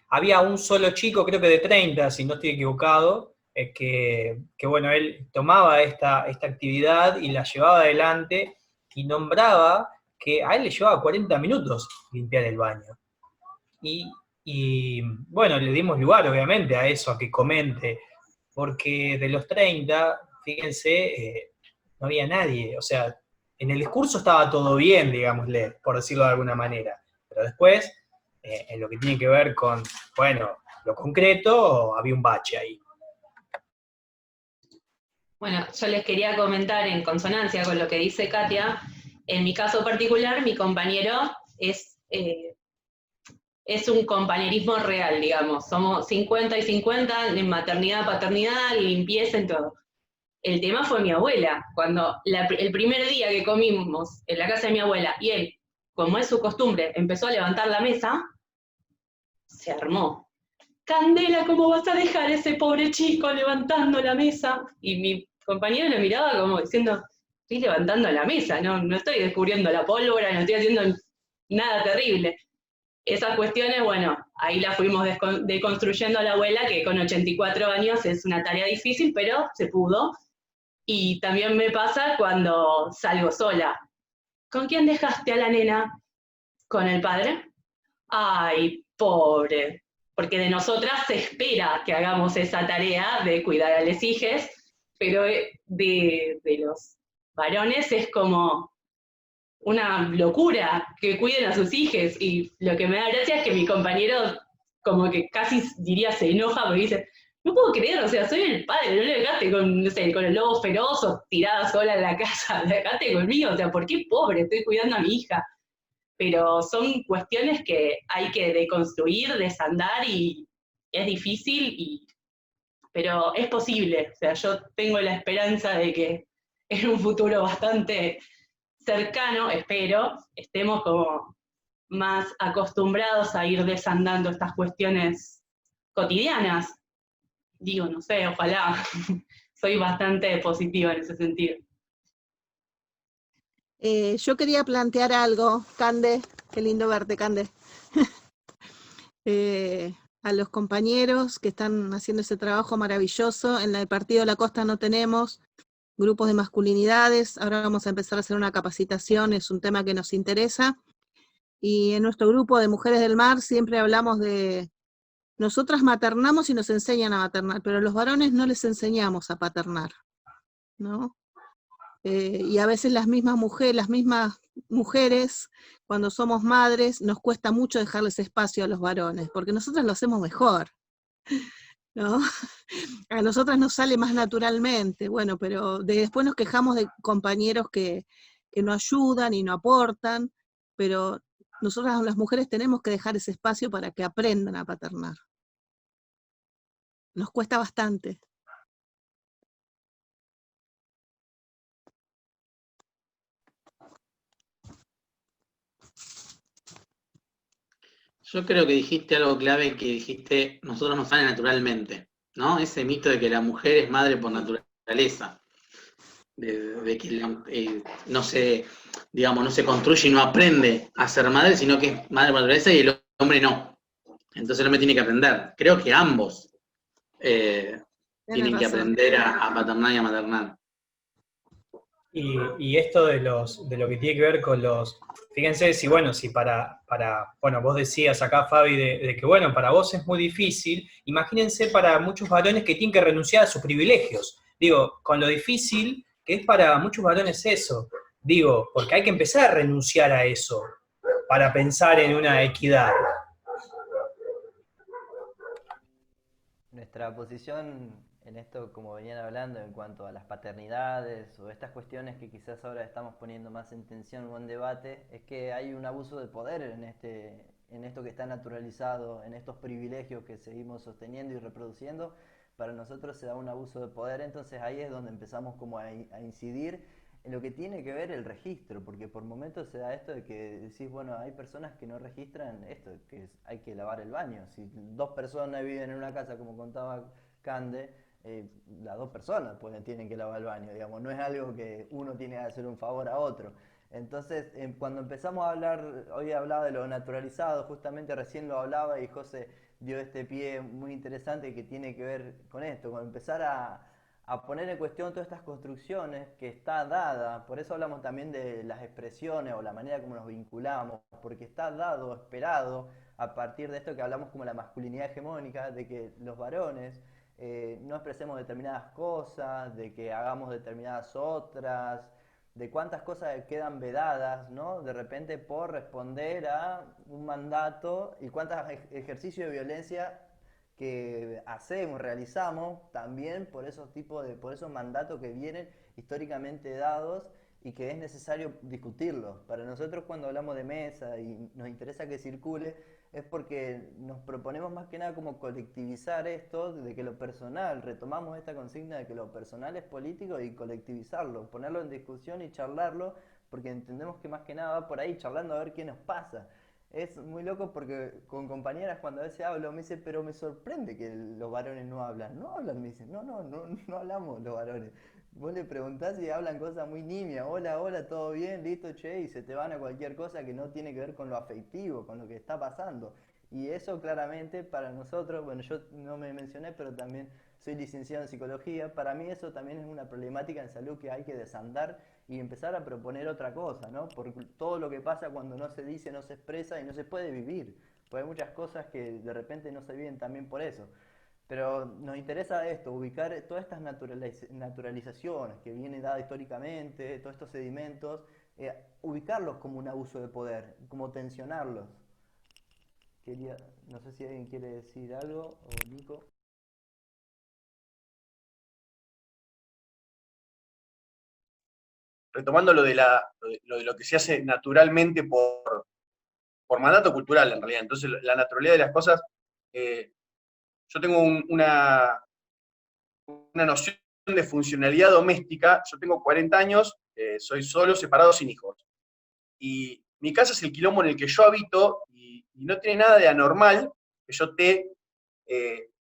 Había un solo chico, creo que de 30, si no estoy equivocado, que bueno, él tomaba esta actividad y la llevaba adelante y nombraba que a él le llevaba 40 minutos limpiar el baño. Y bueno, le dimos lugar, obviamente, a eso, a que comente, porque de los 30, fíjense, no había nadie, o sea, en el discurso estaba todo bien, digámosle, por decirlo de alguna manera, pero después, en lo que tiene que ver con, bueno, lo concreto, había un bache ahí. Bueno, yo les quería comentar en consonancia con lo que dice Katia, en mi caso particular, mi compañero es un compañerismo real, digamos, somos 50 y 50 en maternidad, paternidad, limpieza, en todo. El tema fue mi abuela, cuando el primer día que comimos en la casa de mi abuela, y él, como es su costumbre, empezó a levantar la mesa, se armó. Candela, ¿cómo vas a dejar a ese pobre chico levantando la mesa? Y mi compañero lo miraba como diciendo, estoy levantando la mesa, no estoy descubriendo la pólvora, no estoy haciendo nada terrible. esas cuestiones, bueno, ahí la fuimos deconstruyendo a la abuela, que con 84 años es una tarea difícil, pero se pudo. Y también me pasa cuando salgo sola. ¿Con quién dejaste a la nena? ¿Con el padre? Ay, pobre. Porque de nosotras se espera que hagamos esa tarea de cuidar a los hijos, pero de los varones es como una locura que cuiden a sus hijos. Y lo que me da gracia es que mi compañero como que casi diría se enoja porque dice, no puedo creer, o sea, soy el padre, no le dejaste con, no sé, con el lobo feroz o tirada sola en la casa, le dejaste conmigo, o sea, ¿por qué pobre? Estoy cuidando a mi hija. Pero son cuestiones que hay que deconstruir, desandar y es difícil, pero es posible. O sea, yo tengo la esperanza de que en un futuro bastante cercano, espero, estemos como más acostumbrados a ir desandando estas cuestiones cotidianas. Digo, no sé, ojalá. Soy bastante positiva en ese sentido. Yo quería plantear algo, Cande, qué lindo verte, Cande. A los compañeros que están haciendo ese trabajo maravilloso. En el Partido de la Costa no tenemos grupos de masculinidades, ahora vamos a empezar a hacer una capacitación, es un tema que nos interesa. Y en nuestro grupo de Mujeres del Mar siempre hablamos de, nosotras maternamos y nos enseñan a maternar, pero a los varones no les enseñamos a paternar, ¿no? Y a veces las mismas mujeres, cuando somos madres, nos cuesta mucho dejarles espacio a los varones, porque nosotras lo hacemos mejor, ¿no? A nosotras nos sale más naturalmente, bueno, pero después nos quejamos de compañeros que no ayudan y no aportan, pero nosotras las mujeres tenemos que dejar ese espacio para que aprendan a paternar. Nos cuesta bastante. Yo creo que dijiste algo clave, que dijiste, nosotros nos sale naturalmente, ¿no? Ese mito de que la mujer es madre por naturaleza, de que no se, digamos, no se construye y no aprende a ser madre, sino que es madre por naturaleza y el hombre no. Entonces el hombre tiene que aprender. Creo que ambos tienen que aprender a paternar y a maternar. Y esto de lo que tiene que ver con los, fíjense si bueno, vos decías acá, Fabi, de que bueno, para vos es muy difícil, imagínense para muchos varones que tienen que renunciar a sus privilegios, digo, con lo difícil que es para muchos varones eso, digo, porque hay que empezar a renunciar a eso para pensar en una equidad. Nuestra posición en esto, como venían hablando, en cuanto a las paternidades o estas cuestiones que quizás ahora estamos poniendo más en tensión o en debate, es que hay un abuso de poder en esto que está naturalizado, en estos privilegios que seguimos sosteniendo y reproduciendo. Para nosotros se da un abuso de poder, entonces ahí es donde empezamos como a incidir en lo que tiene que ver el registro, porque por momentos se da esto de que decís, bueno, hay personas que no registran esto, hay que lavar el baño. Si dos personas viven en una casa, como contaba Cande, las dos personas tienen que lavar el baño, digamos, no es algo que uno tiene que hacer un favor a otro. Entonces, cuando empezamos a hablar, hoy hablaba de lo naturalizado, justamente recién lo hablaba y José dio este pie muy interesante que tiene que ver con esto, con empezar a poner en cuestión todas estas construcciones que está dada, por eso hablamos también de las expresiones o la manera como nos vinculamos, porque está dado, esperado, a partir de esto que hablamos como la masculinidad hegemónica, de que los varones no expresemos determinadas cosas, de que hagamos determinadas otras, de cuántas cosas quedan vedadas, ¿no? De repente por responder a un mandato y cuántos ejercicios de violencia que hacemos, realizamos, también por esos por esos mandatos que vienen históricamente dados y que es necesario discutirlos. Para nosotros cuando hablamos de mesa y nos interesa que circule, es porque nos proponemos más que nada como colectivizar esto, de que lo personal, retomamos esta consigna de que lo personal es político y colectivizarlo, ponerlo en discusión y charlarlo, porque entendemos que más que nada va por ahí, charlando a ver qué nos pasa. Es muy loco porque con compañeras cuando a veces hablo me dicen, pero me sorprende que los varones no hablan. No hablan, me dicen, no hablamos los varones. Vos le preguntás y hablan cosas muy nimias, hola, hola, todo bien, listo, che, y se te van a cualquier cosa que no tiene que ver con lo afectivo, con lo que está pasando. Y eso claramente para nosotros, bueno, yo no me mencioné, pero también soy licenciado en psicología, para mí eso también es una problemática en salud que hay que desandar y empezar a proponer otra cosa, ¿no? Por todo lo que pasa cuando no se dice, no se expresa y no se puede vivir. Porque hay muchas cosas que de repente no se viven también por eso. Pero nos interesa esto, ubicar todas estas naturalizaciones que vienen dadas históricamente, todos estos sedimentos, ubicarlos como un abuso de poder, como tensionarlos. No sé si alguien quiere decir algo, o Nico. Retomando lo de lo que se hace naturalmente por mandato cultural, en realidad. Entonces, la naturalidad de las cosas, yo tengo una noción de funcionalidad doméstica. Yo tengo 40 años, soy solo, separado, sin hijos. Y mi casa es el quilombo en el que yo habito, y no tiene nada de anormal que yo te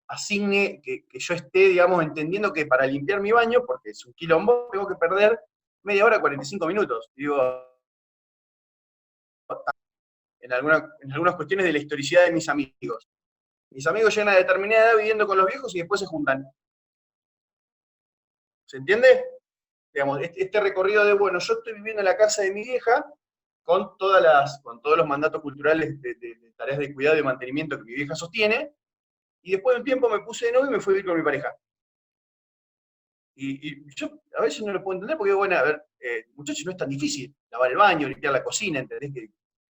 asigne, que yo esté, digamos, entendiendo que para limpiar mi baño, porque es un quilombo, tengo que perder media hora, 45 minutos. Digo, en algunas cuestiones de la historicidad de mis amigos. Mis amigos llegan a determinada edad viviendo con los viejos y después se juntan. ¿Se entiende? Digamos, este recorrido de, bueno, yo estoy viviendo en la casa de mi vieja con todos los mandatos culturales de tareas de cuidado y mantenimiento que mi vieja sostiene, y después de un tiempo me puse de novio y me fui a vivir con mi pareja. Y yo a veces no lo puedo entender porque, bueno, a ver, muchachos, no es tan difícil lavar el baño, limpiar la cocina, ¿entendés?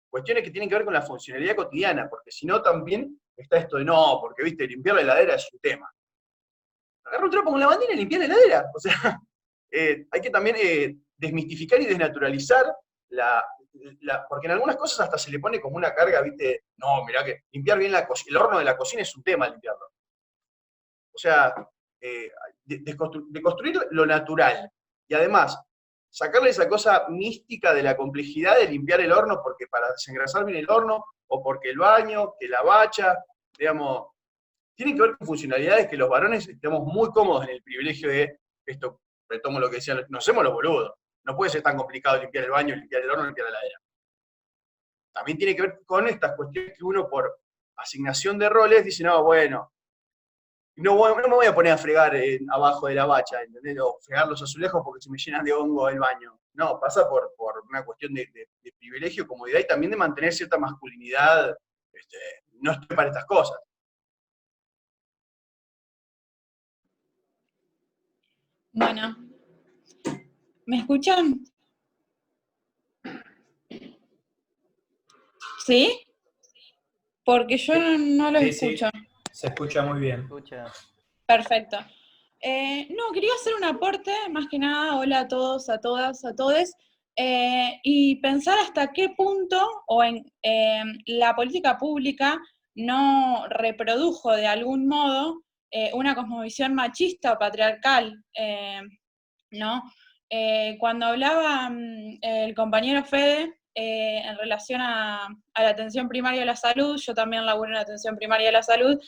Cuestiones que tienen que ver con la funcionalidad cotidiana, porque si no también está esto de no, porque, viste, limpiar la heladera es un tema. Agarra un trapo con la bandera y limpiar la heladera. O sea, hay que también desmistificar y desnaturalizar porque en algunas cosas hasta se le pone como una carga, viste, no, mirá que limpiar bien el horno de la cocina es un tema limpiarlo. O sea, deconstruir lo natural. Y además, sacarle esa cosa mística de la complejidad de limpiar el horno, porque para desengrasar bien el horno, o porque el baño, que la bacha, digamos, tienen que ver con funcionalidades que los varones estamos muy cómodos en el privilegio de, esto, retomo lo que decían, nos hacemos los boludos. No puede ser tan complicado limpiar el baño, limpiar el horno, limpiar la heladera. También tiene que ver con estas cuestiones que uno por asignación de roles dice, no, bueno, no me voy a poner a fregar abajo de la bacha, ¿entendés? O fregar los azulejos porque se me llenan de hongo el baño. No, pasa por una cuestión de privilegio, comodidad y también de mantener cierta masculinidad. No estoy para estas cosas. Bueno, ¿me escuchan? ¿Sí? Porque yo no los escucho. Sí, se escucha muy bien. Perfecto. No, quería hacer un aporte, más que nada, hola a todos, a todas, a todes, y pensar hasta qué punto o en la política pública no reprodujo de algún modo una cosmovisión machista o patriarcal, ¿no? Cuando hablaba el compañero Fede en relación a la atención primaria de la salud, yo también laburo en la atención primaria de la salud,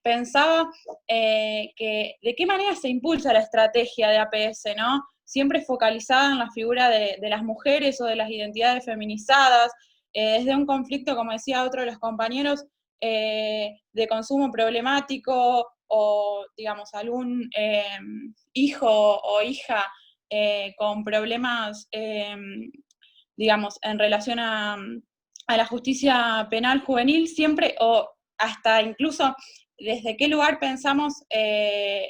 pensaba que de qué manera se impulsa la estrategia de APS, ¿no? Siempre focalizada en la figura de las mujeres o de las identidades feminizadas, desde un conflicto, como decía otro de los compañeros, de consumo problemático o, digamos, algún hijo o hija con problemas, digamos, en relación a la justicia penal juvenil, siempre, o hasta incluso desde qué lugar pensamos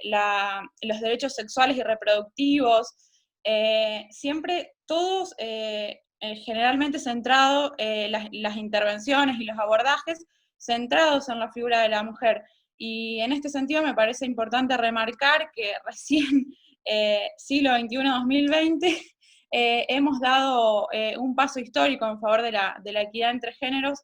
los derechos sexuales y reproductivos, siempre todos generalmente centrados, las intervenciones y los abordajes centrados en la figura de la mujer. Y en este sentido me parece importante remarcar que recién, siglo XXI, 2020, hemos dado un paso histórico en favor de la equidad entre géneros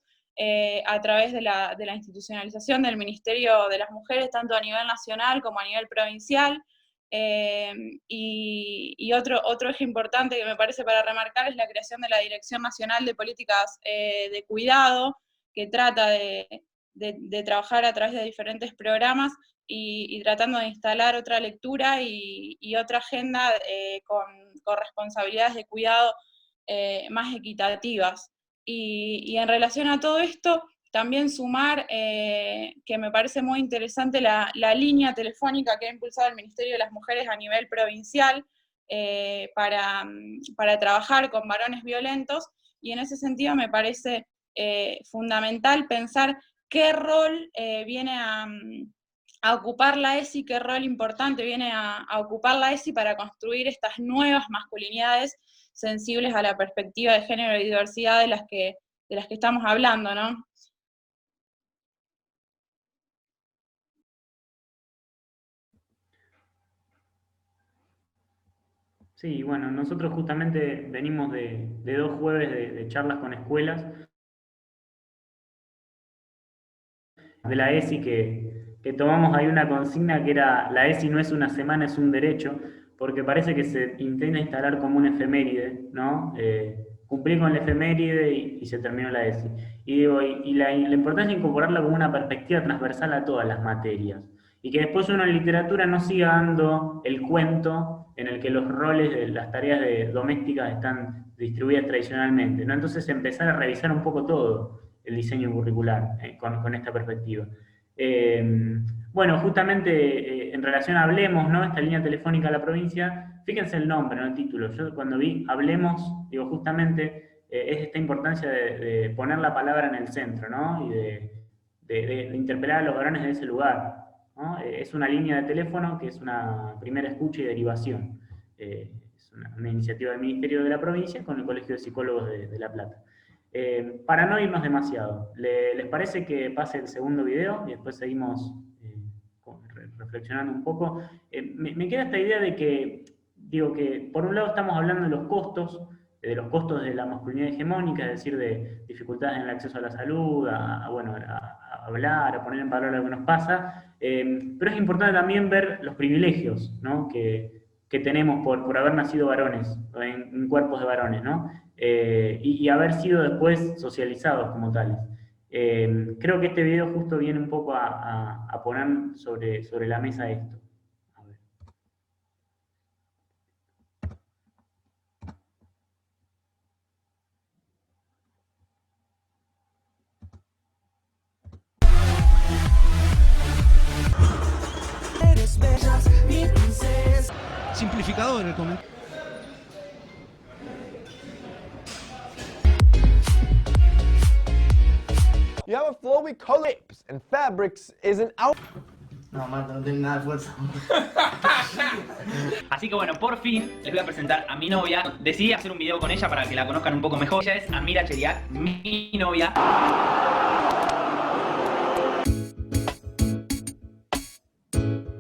a través de la institucionalización del Ministerio de las Mujeres, tanto a nivel nacional como a nivel provincial. Y otro eje importante que me parece para remarcar es la creación de la Dirección Nacional de Políticas de Cuidado, que trata de de trabajar a través de diferentes programas y tratando de instalar otra lectura y otra agenda con responsabilidades de cuidado más equitativas. Y en relación a todo esto, también sumar, que me parece muy interesante, la línea telefónica que ha impulsado el Ministerio de las Mujeres a nivel provincial para trabajar con varones violentos, y en ese sentido me parece fundamental pensar qué rol viene a ocupar la ESI, qué rol importante viene a ocupar la ESI para construir estas nuevas masculinidades sensibles a la perspectiva de género y diversidad de las que estamos hablando, ¿no? Sí, bueno, nosotros justamente venimos de 2 jueves de charlas con escuelas de la ESI que tomamos ahí una consigna que era: la ESI no es una semana, es un derecho, porque parece que se intenta instalar como una efeméride, ¿no? Cumplir con la efeméride y se terminó la ESI. Y digo, la importancia de incorporarla como una perspectiva transversal a todas las materias. Y que después uno en literatura no siga dando el cuento en el que los roles de las tareas domésticas están distribuidas tradicionalmente, ¿no? Entonces empezar a revisar un poco todo el diseño curricular con esta perspectiva. Bueno, justamente en relación a Hablemos, ¿no? Esta línea telefónica a la provincia, fíjense el nombre, ¿no? El título. Yo cuando vi Hablemos, digo, justamente es esta importancia de poner la palabra en el centro, ¿no? Y de interpelar a los varones de ese lugar, ¿no? Es una línea de teléfono que es una primera escucha y derivación. Es una iniciativa del Ministerio de la Provincia con el Colegio de Psicólogos de La Plata. Para no irnos demasiado, ¿les parece que pase el segundo video y después seguimos reflexionando un poco? Me queda esta idea de que, digo, que por un lado estamos hablando de los costos de la masculinidad hegemónica, es decir, de dificultades en el acceso a la salud, a hablar, a poner en valor lo que nos pasa, pero es importante también ver los privilegios, ¿no? que tenemos por haber nacido varones, en cuerpos de varones, ¿no? Y haber sido después socializados como tales. Creo que este video justo viene un poco a poner sobre la mesa esto. A ver. Simplificado en el comentario. You have a flowy color lips and fabrics is an out. No, Marta, no tiene nada de fuerza. Así que bueno, por fin les voy a presentar a mi novia. Decidí hacer un video con ella para que la conozcan un poco mejor. Ella es Amira Cheriak, mi novia.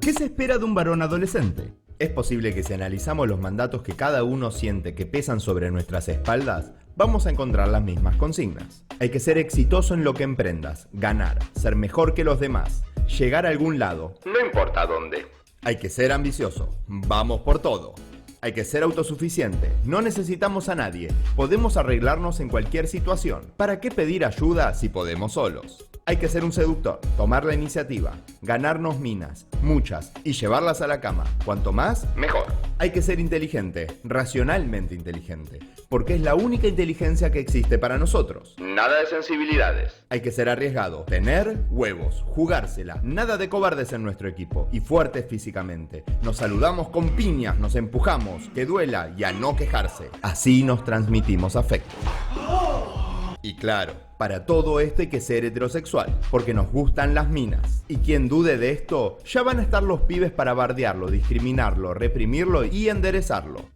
¿Qué se espera de un varón adolescente? Es posible que si analizamos los mandatos que cada uno siente que pesan sobre nuestras espaldas, vamos a encontrar las mismas consignas. Hay que ser exitoso en lo que emprendas, ganar, ser mejor que los demás, llegar a algún lado, no importa dónde. Hay que ser ambicioso, vamos por todo. Hay que ser autosuficiente, no necesitamos a nadie, podemos arreglarnos en cualquier situación. ¿Para qué pedir ayuda si podemos solos? Hay que ser un seductor, tomar la iniciativa, ganarnos minas, muchas, y llevarlas a la cama. Cuanto más, mejor. Hay que ser inteligente, racionalmente inteligente, porque es la única inteligencia que existe para nosotros. Nada de sensibilidades. Hay que ser arriesgado, tener huevos, jugársela, nada de cobardes en nuestro equipo, y fuertes físicamente. Nos saludamos con piñas, nos empujamos, que duela y a no quejarse. Así nos transmitimos afecto. Y claro, para todo esto hay que ser heterosexual, porque nos gustan las minas. Y quien dude de esto, ya van a estar los pibes para bardearlo, discriminarlo, reprimirlo y enderezarlo.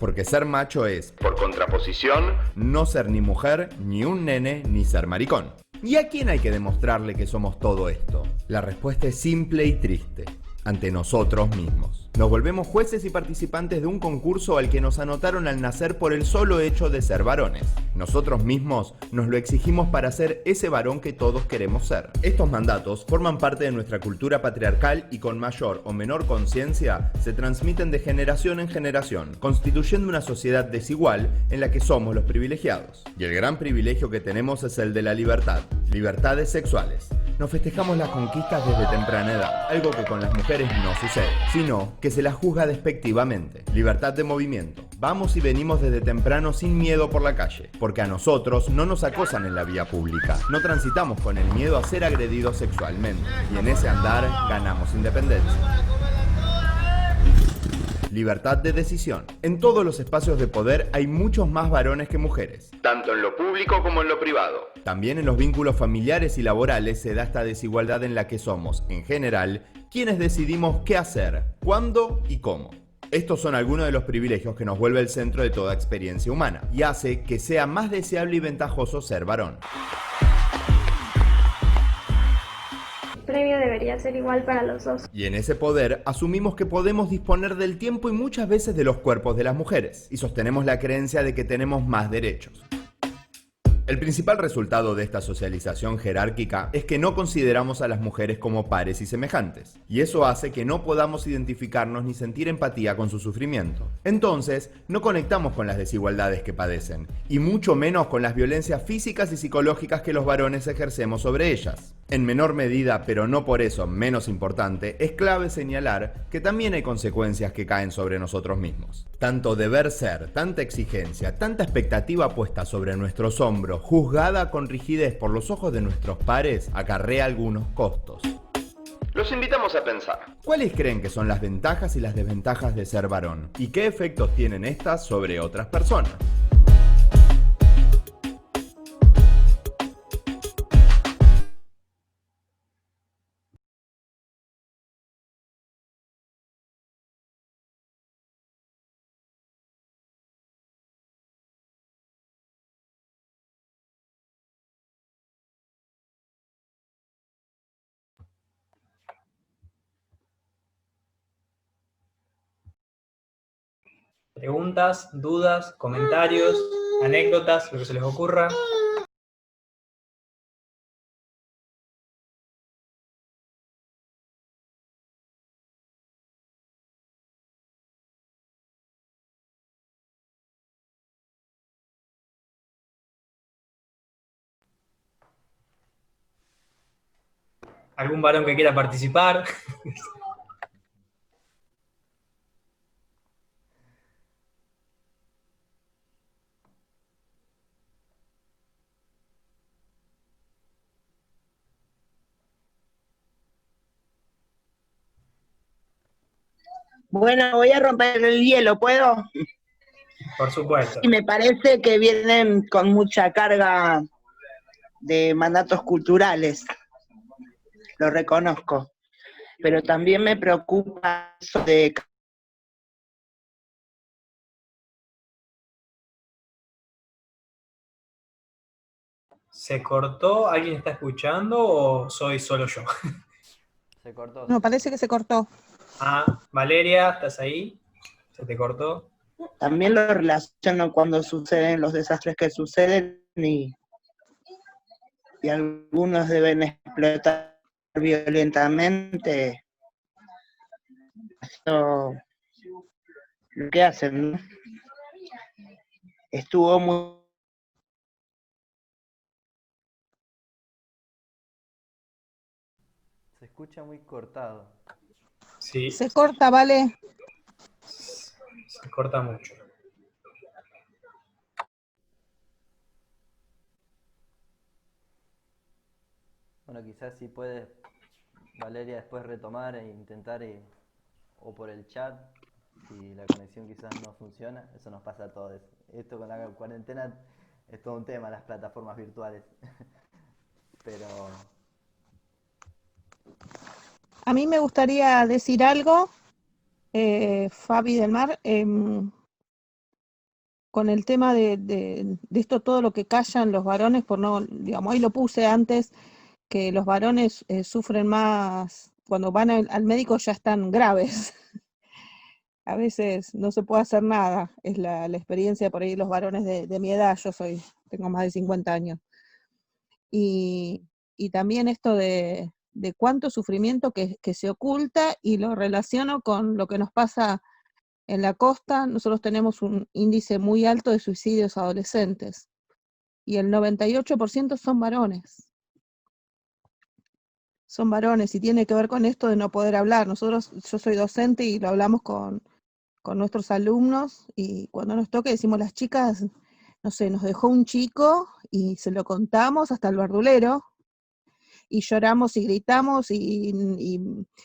Porque ser macho es, por contraposición, no ser ni mujer, ni un nene, ni ser maricón. ¿Y a quién hay que demostrarle que somos todo esto? La respuesta es simple y triste. ante nosotros mismos. Nos volvemos jueces y participantes de un concurso al que nos anotaron al nacer por el solo hecho de ser varones. Nosotros mismos nos lo exigimos para ser ese varón que todos queremos ser. Estos mandatos forman parte de nuestra cultura patriarcal y con mayor o menor conciencia se transmiten de generación en generación, constituyendo una sociedad desigual en la que somos los privilegiados. Y el gran privilegio que tenemos es el de la libertad, libertades sexuales. Nos festejamos las conquistas desde temprana edad, algo que con las mujeres no sucede, sino que se las juzga despectivamente. Libertad de movimiento. Vamos y venimos desde temprano sin miedo por la calle, porque a nosotros no nos acosan en la vía pública. No transitamos con el miedo a ser agredidos sexualmente, y en ese andar ganamos independencia. Libertad de decisión. En todos los espacios de poder hay muchos más varones que mujeres, tanto en lo público como en lo privado. También en los vínculos familiares y laborales se da esta desigualdad en la que somos, en general, quienes decidimos qué hacer, cuándo y cómo. Estos son algunos de los privilegios que nos vuelve el centro de toda experiencia humana y hace que sea más deseable y ventajoso ser varón. El premio debería ser igual para los dos. Y en ese poder asumimos que podemos disponer del tiempo y muchas veces de los cuerpos de las mujeres, y sostenemos la creencia de que tenemos más derechos. El principal resultado de esta socialización jerárquica es que no consideramos a las mujeres como pares y semejantes, y eso hace que no podamos identificarnos ni sentir empatía con su sufrimiento. Entonces, no conectamos con las desigualdades que padecen, y mucho menos con las violencias físicas y psicológicas que los varones ejercemos sobre ellas. En menor medida, pero no por eso menos importante, es clave señalar que también hay consecuencias que caen sobre nosotros mismos. Tanto deber ser, tanta exigencia, tanta expectativa puesta sobre nuestros hombros, juzgada con rigidez por los ojos de nuestros pares, acarrea algunos costos. Los invitamos a pensar. ¿Cuáles creen que son las ventajas y las desventajas de ser varón? ¿Y qué efectos tienen estas sobre otras personas? Preguntas, dudas, comentarios, anécdotas, lo que se les ocurra. ¿Algún varón que quiera participar? Bueno, voy a romper el hielo, ¿puedo? Por supuesto. Y me parece que vienen con mucha carga de mandatos culturales, lo reconozco, pero también me preocupa eso de... ¿Se cortó? ¿Alguien está escuchando o soy solo yo? Se cortó. No, parece que se cortó. Ah, Valeria, ¿estás ahí? ¿Se te cortó? También lo relaciono cuando suceden los desastres que suceden y algunos deben explotar violentamente lo que hacen, ¿no? Estuvo muy... Se escucha muy cortado. Sí. Se corta, ¿vale? Se corta mucho. Bueno, quizás si puedes, Valeria, después retomar e intentar, o por el chat, si la conexión quizás no funciona, eso nos pasa a todos. Esto con la cuarentena es todo un tema, las plataformas virtuales. Pero... A mí me gustaría decir algo, Fabi del Mar, con el tema de esto, todo lo que callan los varones, por no, digamos, ahí lo puse antes, que los varones sufren más cuando van al médico ya están graves. A veces no se puede hacer nada, es la experiencia por ahí de los varones de mi edad, tengo más de 50 años. Y también esto de cuánto sufrimiento que se oculta, y lo relaciono con lo que nos pasa en la costa. Nosotros tenemos un índice muy alto de suicidios adolescentes, y el 98% son varones. Son varones, y tiene que ver con esto de no poder hablar. Yo soy docente y lo hablamos con nuestros alumnos, y cuando nos toca decimos, las chicas, no sé, nos dejó un chico y se lo contamos hasta el verdulero, y lloramos y gritamos y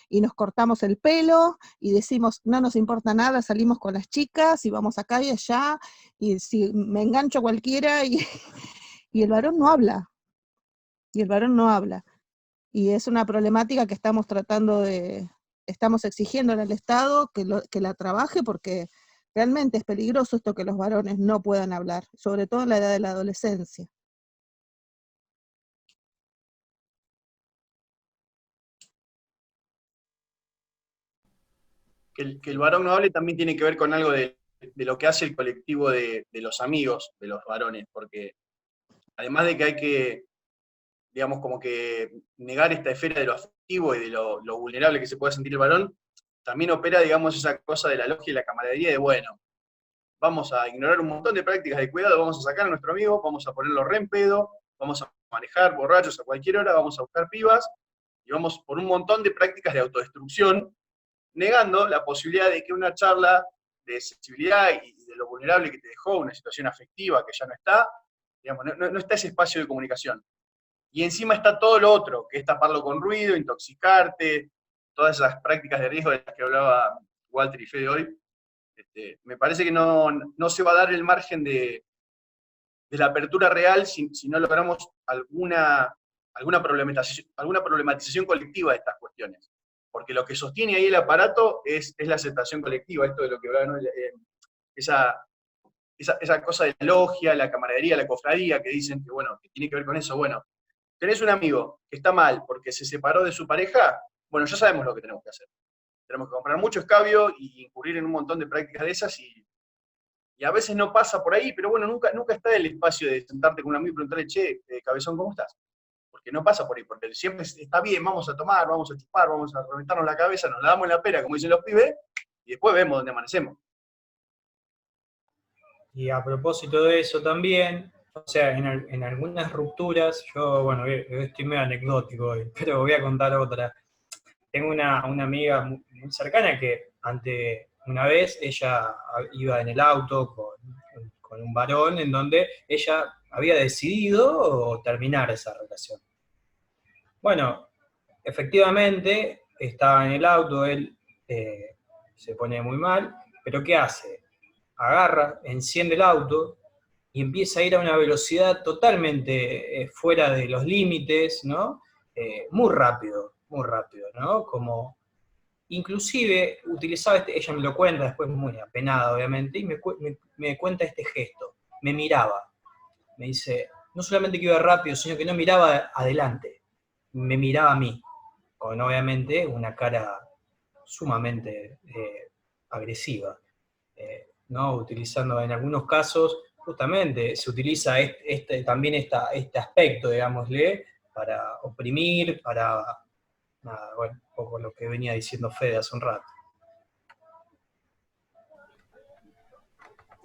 nos cortamos el pelo y decimos, no nos importa nada, salimos con las chicas y vamos acá y allá, y si me engancho a cualquiera, y el varón no habla, y es una problemática que estamos estamos exigiendo al Estado que la trabaje, porque realmente es peligroso esto que los varones no puedan hablar, sobre todo en la edad de la adolescencia. Que el varón no hable también tiene que ver con algo de lo que hace el colectivo de los amigos de los varones, porque además de que hay que, digamos, como que negar esta esfera de lo afectivo y de lo vulnerable que se puede sentir el varón, también opera, digamos, esa cosa de la logia y la camaradería de, bueno, vamos a ignorar un montón de prácticas de cuidado, vamos a sacar a nuestro amigo, vamos a ponerlo re en pedo, vamos a manejar borrachos a cualquier hora, vamos a buscar pibas, y vamos por un montón de prácticas de autodestrucción, negando la posibilidad de que una charla de sensibilidad y de lo vulnerable que te dejó, una situación afectiva que ya no está, digamos, no está ese espacio de comunicación. Y encima está todo lo otro, que es taparlo con ruido, intoxicarte, todas esas prácticas de riesgo de las que hablaba Walter y Fede hoy. Me parece que no se va a dar el margen de la apertura real si no logramos alguna problematización colectiva de estas cuestiones. Porque lo que sostiene ahí el aparato es la aceptación colectiva, esto de lo que hablaban, esa cosa de la logia, la camaradería, la cofradía, que dicen que, bueno, que tiene que ver con eso. Bueno, tenés un amigo que está mal porque se separó de su pareja, bueno, ya sabemos lo que tenemos que hacer. Tenemos que comprar mucho escabio y incurrir en un montón de prácticas de esas, y a veces no pasa por ahí, pero bueno, nunca está el espacio de sentarte con un amigo y preguntarle, che, cabezón, ¿cómo estás? Porque no pasa por ahí, porque siempre está bien, vamos a tomar, vamos a chupar, vamos a reventarnos la cabeza, nos la damos en la pera, como dicen los pibes, y después vemos dónde amanecemos. Y a propósito de eso también, o sea, en algunas rupturas, yo, bueno, estoy medio anecdótico hoy, pero voy a contar otra. Tengo una amiga muy cercana que una vez ella iba en el auto con un varón en donde ella había decidido terminar esa relación. Bueno, efectivamente, estaba en el auto, él se pone muy mal, pero ¿qué hace? Agarra, enciende el auto y empieza a ir a una velocidad totalmente fuera de los límites, ¿no? Muy rápido, ¿no? Como, inclusive utilizaba ella me lo cuenta después muy apenada, obviamente, y me cuenta este gesto. Me miraba, me dice, no solamente que iba rápido, sino que no miraba adelante, me miraba a mí, con obviamente una cara sumamente agresiva, ¿no? Utilizando en algunos casos, justamente se utiliza también este aspecto, digámosle, para oprimir, para, nada, bueno, un poco lo que venía diciendo Fede hace un rato.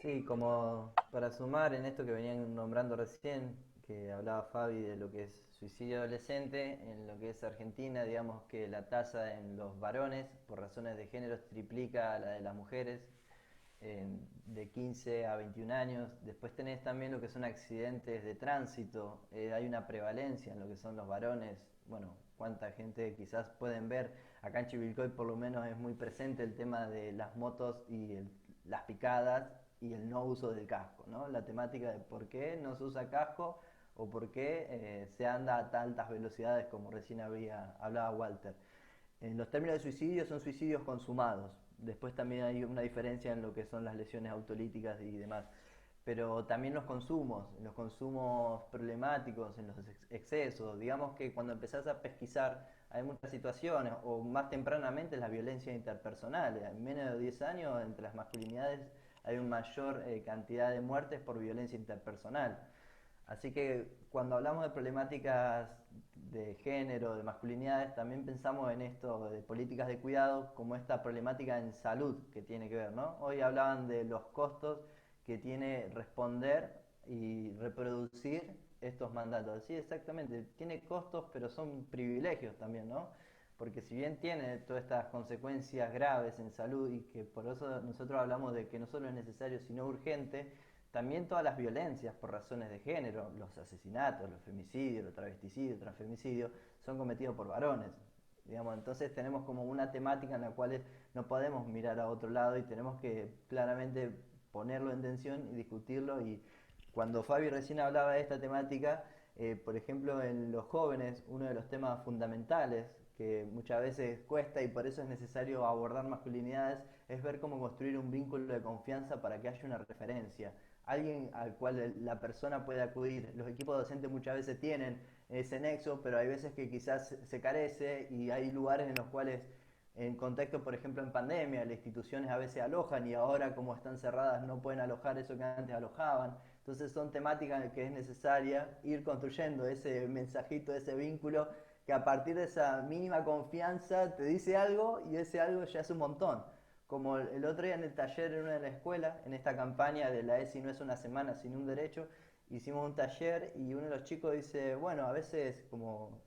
Sí, como para sumar en esto que venían nombrando recién, que hablaba Fabi de lo que es suicidio adolescente, en lo que es Argentina, digamos que la tasa en los varones, por razones de género, triplica a la de las mujeres, de 15 a 21 años. Después tenés también lo que son accidentes de tránsito, hay una prevalencia en lo que son los varones. Bueno, cuánta gente quizás pueden ver, acá en Chivilcoy por lo menos es muy presente el tema de las motos y las picadas y el no uso del casco, ¿no? La temática de por qué no se usa casco o por qué se anda a altas velocidades, como recién hablaba Walter. En los términos de suicidio son suicidios consumados. Después también hay una diferencia en lo que son las lesiones autolíticas y demás. pero también los consumos problemáticos, en los excesos. Digamos que cuando empezás a pesquisar hay muchas situaciones, o más tempranamente la violencia interpersonal. En menos de 10 años entre las masculinidades hay una mayor cantidad de muertes por violencia interpersonal. Así que cuando hablamos de problemáticas de género, de masculinidades, también pensamos en esto de políticas de cuidado como esta problemática en salud que tiene que ver, ¿no? Hoy hablaban de los costos que tiene responder y reproducir estos mandatos. Sí, exactamente, tiene costos, pero son privilegios también, ¿no? Porque si bien tiene todas estas consecuencias graves en salud, y que por eso nosotros hablamos de que no solo es necesario, sino urgente, también todas las violencias por razones de género, los asesinatos, los femicidios, los travesticidios, transfemicidios, son cometidos por varones. Digamos, entonces tenemos como una temática en la cual no podemos mirar a otro lado y tenemos que claramente ponerlo en tensión y discutirlo. Y cuando Fabi recién hablaba de esta temática, por ejemplo, en los jóvenes, uno de los temas fundamentales que muchas veces cuesta y por eso es necesario abordar masculinidades, es ver cómo construir un vínculo de confianza para que haya una referencia, alguien al cual la persona puede acudir. Los equipos docentes muchas veces tienen ese nexo, pero hay veces que quizás se carece, y hay lugares en los cuales, en contexto, por ejemplo, en pandemia, las instituciones a veces alojan y ahora, como están cerradas, no pueden alojar eso que antes alojaban. Entonces son temáticas en las que es necesaria ir construyendo ese mensajito, ese vínculo, que a partir de esa mínima confianza te dice algo, y ese algo ya es un montón. Como el otro día en el taller en una de las escuelas, en esta campaña de la ESI no es una semana sino un derecho, hicimos un taller y uno de los chicos dice, bueno, a veces como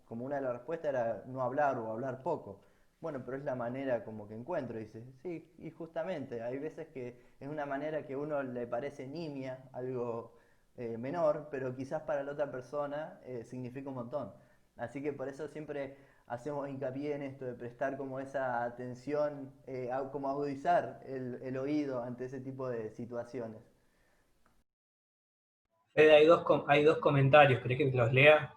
una de las respuestas era no hablar o hablar poco. Bueno, pero es la manera como que encuentro, dice. Sí, y justamente, hay veces que es una manera que a uno le parece nimia, algo menor, pero quizás para la otra persona significa un montón. Así que por eso siempre hacemos hincapié en esto de prestar como esa atención, como agudizar el oído ante ese tipo de situaciones. Fede, hay dos comentarios, ¿querés que los lea?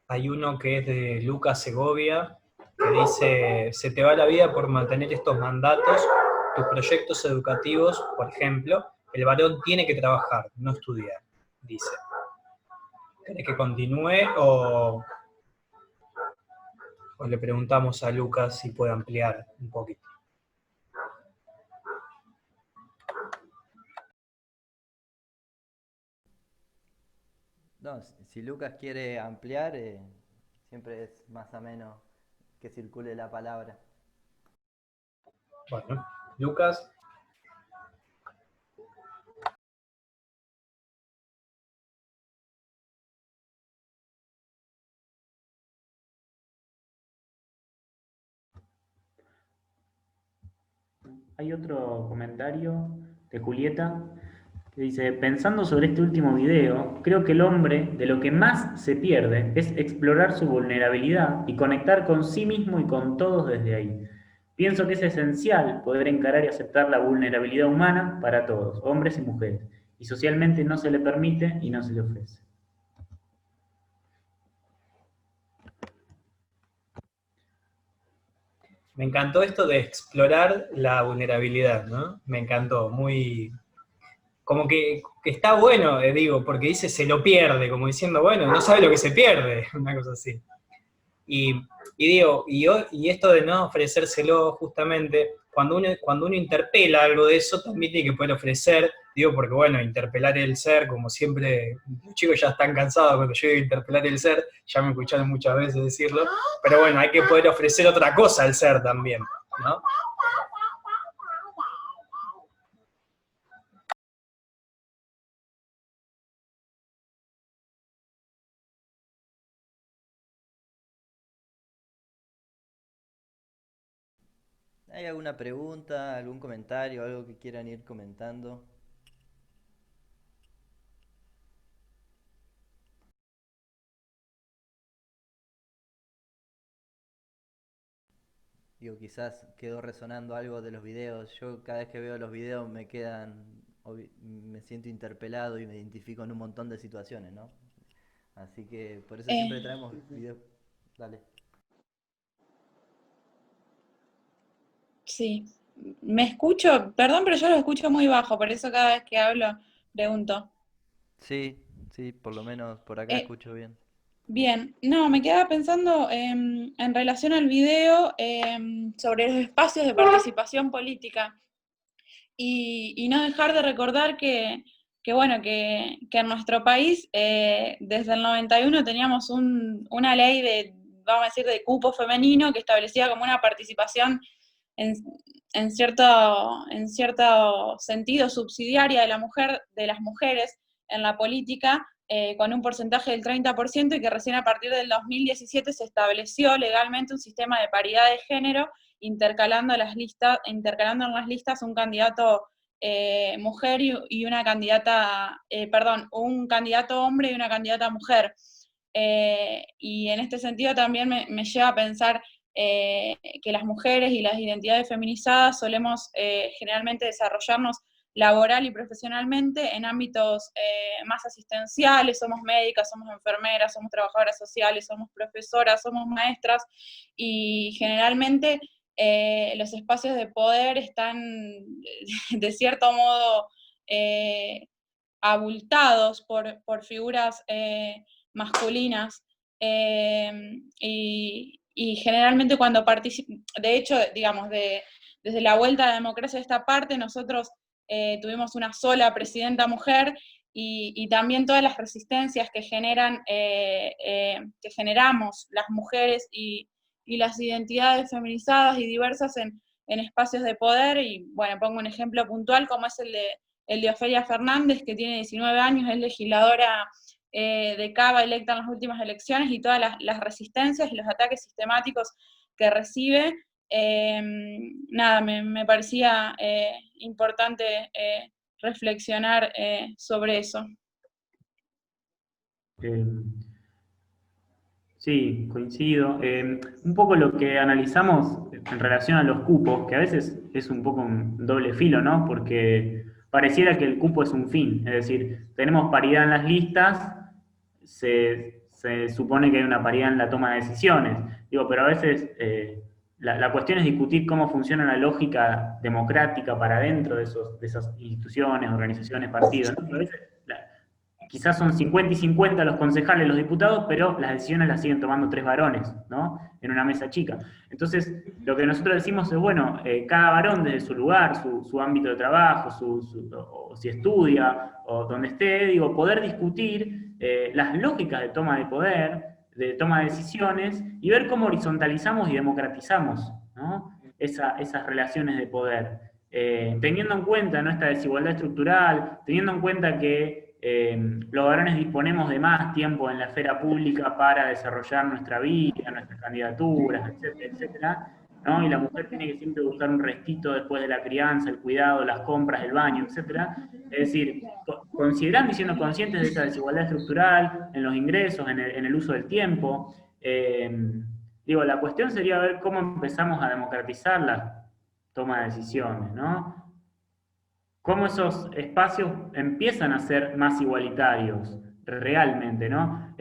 Hay uno que es de Lucas Segovia, que dice: se te va la vida por mantener estos mandatos, tus proyectos educativos, por ejemplo, el varón tiene que trabajar, no estudiar, dice. ¿Querés que continúe o le preguntamos a Lucas si puede ampliar un poquito? No, si Lucas quiere ampliar, siempre es más ameno que circule la palabra. Bueno, Lucas. Hay otro comentario de Julieta que dice: pensando sobre este último video, creo que el hombre de lo que más se pierde es explorar su vulnerabilidad y conectar con sí mismo y con todos desde ahí. Pienso que es esencial poder encarar y aceptar la vulnerabilidad humana para todos, hombres y mujeres, y socialmente no se le permite y no se le ofrece. Me encantó esto de explorar la vulnerabilidad, ¿no? Me encantó, muy... Como que está bueno, digo, porque dice se lo pierde, como diciendo, bueno, no sabe lo que se pierde, una cosa así. Y digo, y esto de no ofrecérselo, justamente, cuando uno interpela algo de eso, también tiene que poder ofrecer, digo, porque bueno, interpelar el ser, como siempre, los chicos ya están cansados cuando yo digo interpelar el ser, ya me escucharon muchas veces decirlo, pero bueno, hay que poder ofrecer otra cosa al ser también, ¿no? ¿Hay alguna pregunta, algún comentario, algo que quieran ir comentando? Digo, quizás quedó resonando algo de los videos. Yo cada vez que veo los videos me siento interpelado y me identifico en un montón de situaciones, ¿no? Así que por eso siempre traemos videos. Dale. Sí. ¿Me escucho? Perdón, pero yo lo escucho muy bajo, por eso cada vez que hablo pregunto. Sí, sí, por lo menos por acá escucho bien. Bien, no, me quedaba pensando en relación al video sobre los espacios de participación política y no dejar de recordar que bueno, que en nuestro país desde el 91 teníamos una ley de, vamos a decir, de cupo femenino que establecía como una participación en cierto sentido subsidiaria de las mujeres en la política, con un porcentaje del 30%, y que recién a partir del 2017 se estableció legalmente un sistema de paridad de género, intercalando en las listas un candidato mujer y una candidata, un candidato hombre y una candidata mujer. Y en este sentido también me lleva a pensar que las mujeres y las identidades feminizadas solemos generalmente desarrollarnos laboral y profesionalmente en ámbitos más asistenciales. Somos médicas, somos enfermeras, somos trabajadoras sociales, somos profesoras, somos maestras, y generalmente los espacios de poder están de cierto modo abultados por figuras masculinas, y generalmente cuando participan, de hecho, digamos, desde la vuelta a la democracia de esta parte, nosotros tuvimos una sola presidenta mujer, y también todas las resistencias que generamos las mujeres y las identidades feminizadas y diversas en espacios de poder. Y bueno, pongo un ejemplo puntual como es el de Ofelia Fernández, que tiene 19 años, es legisladora de Cava electa en las últimas elecciones, y todas las resistencias y los ataques sistemáticos que recibe. Nada, me parecía importante reflexionar sobre eso. Sí, coincido. Un poco lo que analizamos en relación a los cupos, que a veces es un poco un doble filo, ¿no? Porque pareciera que el cupo es un fin, es decir, tenemos paridad en las listas, se supone que hay una paridad en la toma de decisiones. Digo, pero a veces la cuestión es discutir cómo funciona la lógica democrática para dentro de esas instituciones, organizaciones, partidos, ¿no? A veces quizás son 50 y 50 los concejales, los diputados, pero las decisiones las siguen tomando 3 varones, ¿no? En una mesa chica. Entonces, lo que nosotros decimos es, bueno, cada varón desde su lugar, su ámbito de trabajo, o si estudia, o donde esté, digo, poder discutir las lógicas de toma de poder, de toma de decisiones, y ver cómo horizontalizamos y democratizamos, ¿no? Esas relaciones de poder. Teniendo en cuenta, ¿no?, esta desigualdad estructural, teniendo en cuenta que los varones disponemos de más tiempo en la esfera pública para desarrollar nuestra vida, nuestras candidaturas, etcétera, etcétera, ¿no? Y la mujer tiene que siempre buscar un restito después de la crianza, el cuidado, las compras, el baño, etcétera. Es decir, considerando y siendo conscientes de esa desigualdad estructural en los ingresos, en el uso del tiempo, digo, la cuestión sería ver cómo empezamos a democratizar la toma de decisiones, ¿no? Cómo esos espacios empiezan a ser más igualitarios, realmente, ¿no?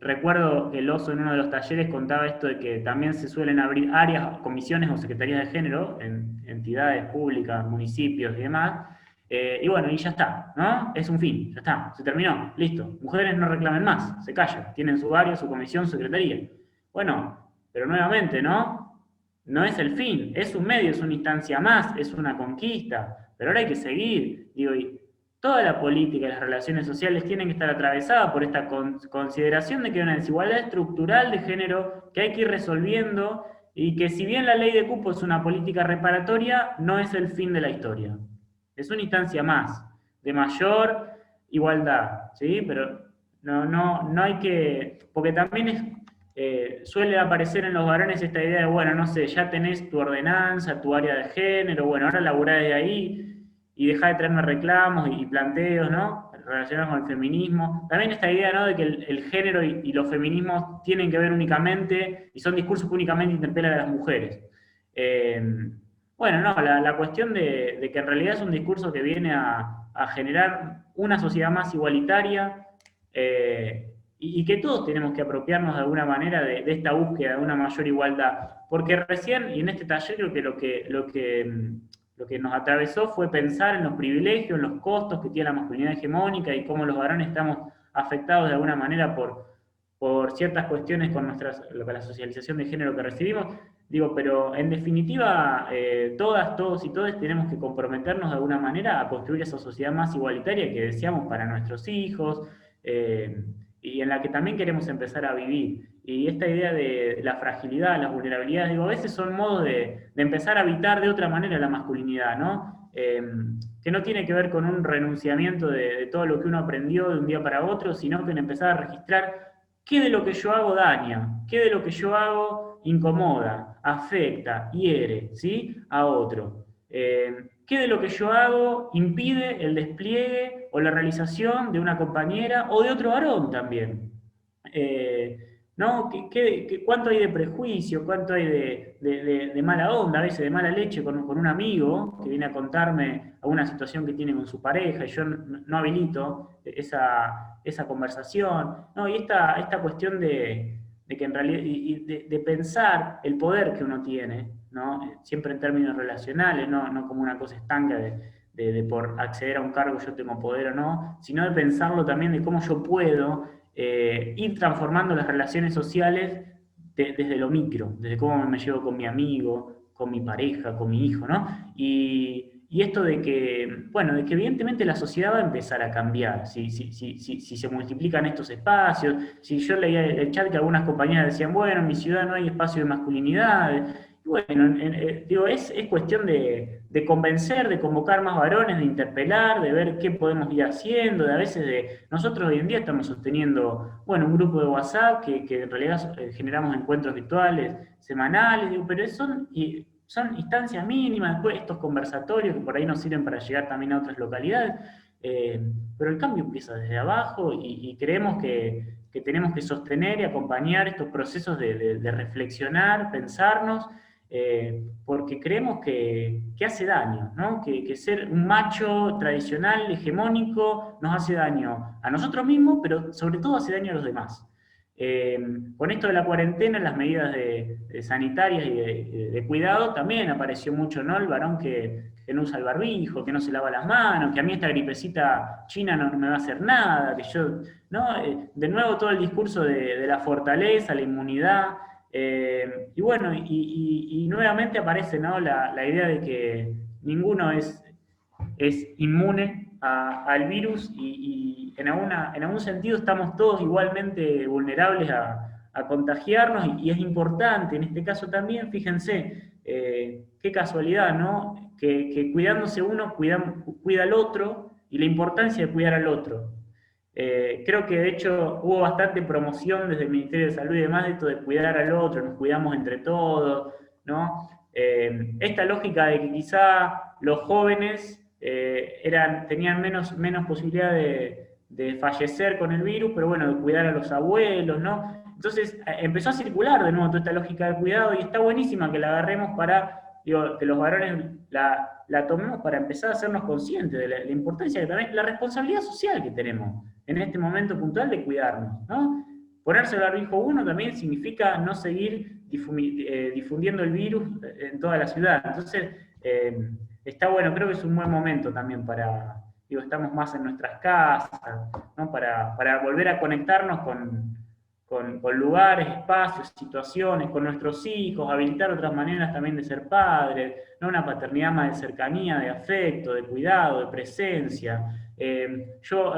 Recuerdo que el Oso en uno de los talleres contaba esto de que también se suelen abrir áreas, comisiones o secretarías de género en entidades públicas, municipios y demás, y bueno, y ya está, ¿no? Es un fin, ya está, se terminó, listo. Mujeres no reclamen más, se callan, tienen su área, su comisión, su secretaría. Bueno, pero nuevamente, ¿no? No es el fin, es un medio, es una instancia más, es una conquista. Pero ahora hay que seguir, digo, y toda la política y las relaciones sociales tienen que estar atravesadas por esta consideración de que hay una desigualdad estructural de género que hay que ir resolviendo, y que si bien la ley de cupo es una política reparatoria, no es el fin de la historia. Es una instancia más, de mayor igualdad, ¿sí? Pero no hay que, porque también suele aparecer en los varones esta idea de, bueno, no sé, ya tenés tu ordenanza, tu área de género, bueno, ahora laburá desde ahí y dejá de traerme reclamos y planteos, ¿no?, relacionados con el feminismo. También esta idea, ¿no?, de que el género y los feminismos tienen que ver únicamente, y son discursos que únicamente interpelan a las mujeres. Bueno, no, la cuestión de que en realidad es un discurso que viene a generar una sociedad más igualitaria, y que todos tenemos que apropiarnos de alguna manera de esta búsqueda de una mayor igualdad. Porque recién, y en este taller creo que lo que nos atravesó fue pensar en los privilegios, en los costos que tiene la masculinidad hegemónica y cómo los varones estamos afectados de alguna manera por ciertas cuestiones con la socialización de género que recibimos. Digo, pero en definitiva, todas, todos y todos tenemos que comprometernos de alguna manera a construir esa sociedad más igualitaria que deseamos para nuestros hijos, y en la que también queremos empezar a vivir. Y esta idea de la fragilidad, las vulnerabilidades, digo, a veces son modos de empezar a habitar de otra manera la masculinidad, ¿no? Que no tiene que ver con un renunciamiento de todo lo que uno aprendió de un día para otro, sino que en empezar a registrar qué de lo que yo hago daña, qué de lo que yo hago incomoda, afecta, hiere, ¿sí?, a otro. ¿Qué de lo que yo hago impide el despliegue o la realización de una compañera o de otro varón también? ¿No? ¿Cuánto hay de prejuicio, cuánto hay de mala onda, a veces de mala leche con un amigo que viene a contarme alguna situación que tiene con su pareja y yo no habilito esa conversación? ¿No? Y esta cuestión de que en realidad, y de pensar el poder que uno tiene, ¿no? Siempre en términos relacionales, no como una cosa estanca de por acceder a un cargo yo tengo poder o no, sino de pensarlo también de cómo yo puedo ir transformando las relaciones sociales desde lo micro, desde cómo me llevo con mi amigo, con mi pareja, con mi hijo, ¿no? Y esto de que, bueno, de que evidentemente la sociedad va a empezar a cambiar, si se multiplican estos espacios, si yo leía el chat que algunas compañeras decían, bueno, en mi ciudad no hay espacio de masculinidad. Bueno, digo, es cuestión de convencer, de convocar más varones, de interpelar, de ver qué podemos ir haciendo, de a veces nosotros hoy en día estamos sosteniendo, bueno, un grupo de WhatsApp que en realidad generamos encuentros virtuales semanales, digo, pero son instancias mínimas, después estos conversatorios que por ahí nos sirven para llegar también a otras localidades, pero el cambio empieza desde abajo y creemos que tenemos que sostener y acompañar estos procesos de reflexionar, pensarnos, porque creemos que hace daño, ¿no? Que ser un macho tradicional, hegemónico, nos hace daño a nosotros mismos, pero sobre todo hace daño a los demás. Con esto de la cuarentena, las medidas sanitarias y de cuidado, también apareció mucho, ¿no? El varón que no usa el barbijo, que no se lava las manos, que a mí esta gripecita china no me va a hacer nada, que yo, ¿no? De nuevo todo el discurso de la fortaleza, la inmunidad, y bueno, y nuevamente aparece, ¿no? La idea de que ninguno es inmune al virus y en algún sentido estamos todos igualmente vulnerables a contagiarnos y es importante, en este caso también, fíjense, qué casualidad, ¿no? Que cuidándose uno cuida al otro y la importancia de cuidar al otro. Creo que de hecho hubo bastante promoción desde el Ministerio de Salud y demás de esto de cuidar al otro, nos cuidamos entre todos, ¿no? Esta lógica de que quizá los jóvenes tenían menos posibilidad de fallecer con el virus, pero bueno, de cuidar a los abuelos, ¿no? Entonces empezó a circular de nuevo toda esta lógica de cuidado y está buenísima que la agarremos para, digo, que los varones la tomemos para empezar a hacernos conscientes de la importancia que también, la responsabilidad social que tenemos en este momento puntual de cuidarnos, ¿no? Ponerse el barbijo uno también significa no seguir difundiendo el virus en toda la ciudad. Entonces, está bueno, creo que es un buen momento también para, digo, estamos más en nuestras casas, ¿no? Para volver a conectarnos con lugares, espacios, situaciones, con nuestros hijos, habilitar otras maneras también de ser padres, ¿no? Una paternidad más de cercanía, de afecto, de cuidado, de presencia. Yo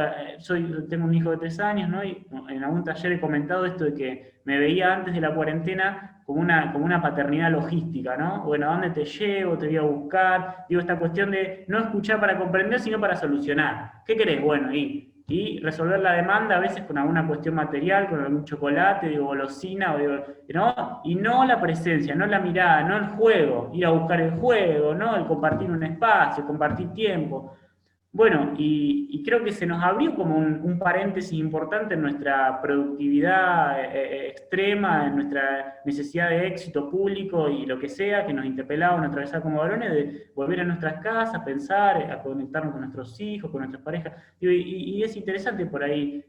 tengo un hijo de 3 años, ¿no? Y en algún taller he comentado esto de que me veía antes de la cuarentena como una paternidad logística, ¿no? Bueno, ¿a dónde te llevo? Te voy a buscar. Digo, esta cuestión de no escuchar para comprender, sino para solucionar. ¿Qué querés? Bueno, y resolver la demanda a veces con alguna cuestión material, con algún chocolate, digo, golosina, ¿no? Y no la presencia, no la mirada, no el juego, ir a buscar el juego, ¿no? El compartir un espacio, compartir tiempo. Bueno, y creo que se nos abrió como un paréntesis importante en nuestra productividad extrema, en nuestra necesidad de éxito público y lo que sea, que nos interpelaba, nos atravesaba como varones, de volver a nuestras casas, pensar, a conectarnos con nuestros hijos, con nuestras parejas. Y es interesante por ahí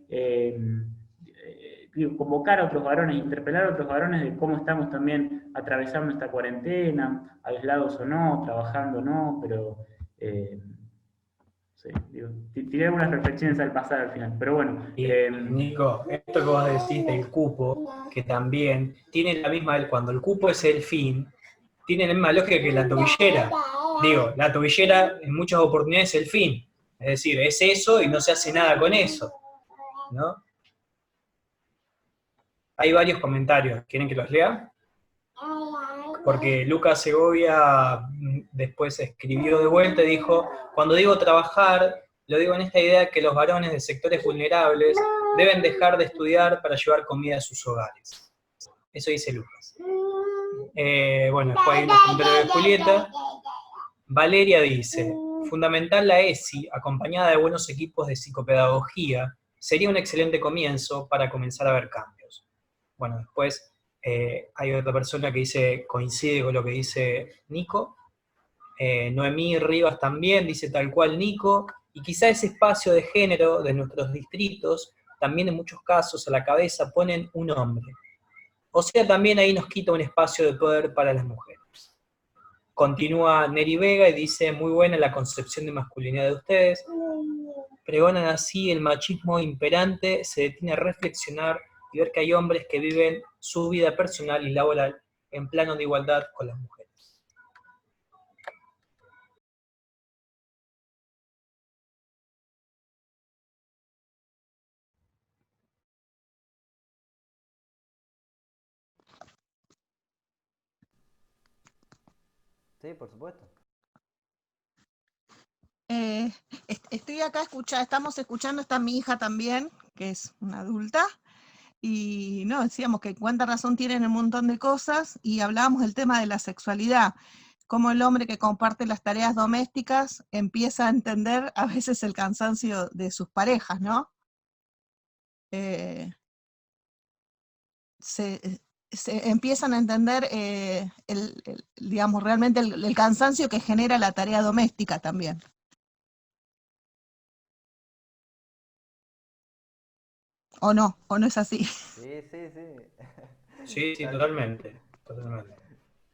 convocar a otros varones, interpelar a otros varones de cómo estamos también atravesando esta cuarentena, aislados o no, trabajando o no, pero sí, tiré algunas reflexiones al pasar al final, pero bueno. Y Nico, esto que vos decís del cupo, que también tiene la misma, cuando el cupo es el fin, tiene la misma lógica que la tobillera. Digo, la tobillera en muchas oportunidades es el fin, es decir, es eso y no se hace nada con eso, ¿no? Hay varios comentarios, ¿quieren que los lea? Porque Lucas Segovia después escribió de vuelta y dijo, cuando digo trabajar, lo digo en esta idea que los varones de sectores vulnerables deben dejar de estudiar para llevar comida a sus hogares. Eso dice Lucas. Bueno, después hay unos comentarios de Julieta. Valeria dice, fundamental la ESI, acompañada de buenos equipos de psicopedagogía, sería un excelente comienzo para comenzar a ver cambios. Bueno, después hay otra persona que dice, coincide con lo que dice Nico. Noemí Rivas también dice tal cual Nico, y quizá ese espacio de género de nuestros distritos, también en muchos casos a la cabeza ponen un hombre. O sea, también ahí nos quita un espacio de poder para las mujeres. Continúa Neri Vega y dice, muy buena la concepción de masculinidad de ustedes. Pregonan así el machismo imperante, se detiene a reflexionar y ver que hay hombres que viven su vida personal y laboral en plano de igualdad con las mujeres. Sí, por supuesto. Estoy acá estamos escuchando, está mi hija también, que es una adulta, y no, decíamos que cuánta razón tienen un montón de cosas, y hablábamos del tema de la sexualidad, cómo el hombre que comparte las tareas domésticas empieza a entender a veces el cansancio de sus parejas, ¿no? Se empiezan a entender digamos, realmente el cansancio que genera la tarea doméstica también. ¿O no es así? Sí, sí, sí. Sí, totalmente, totalmente.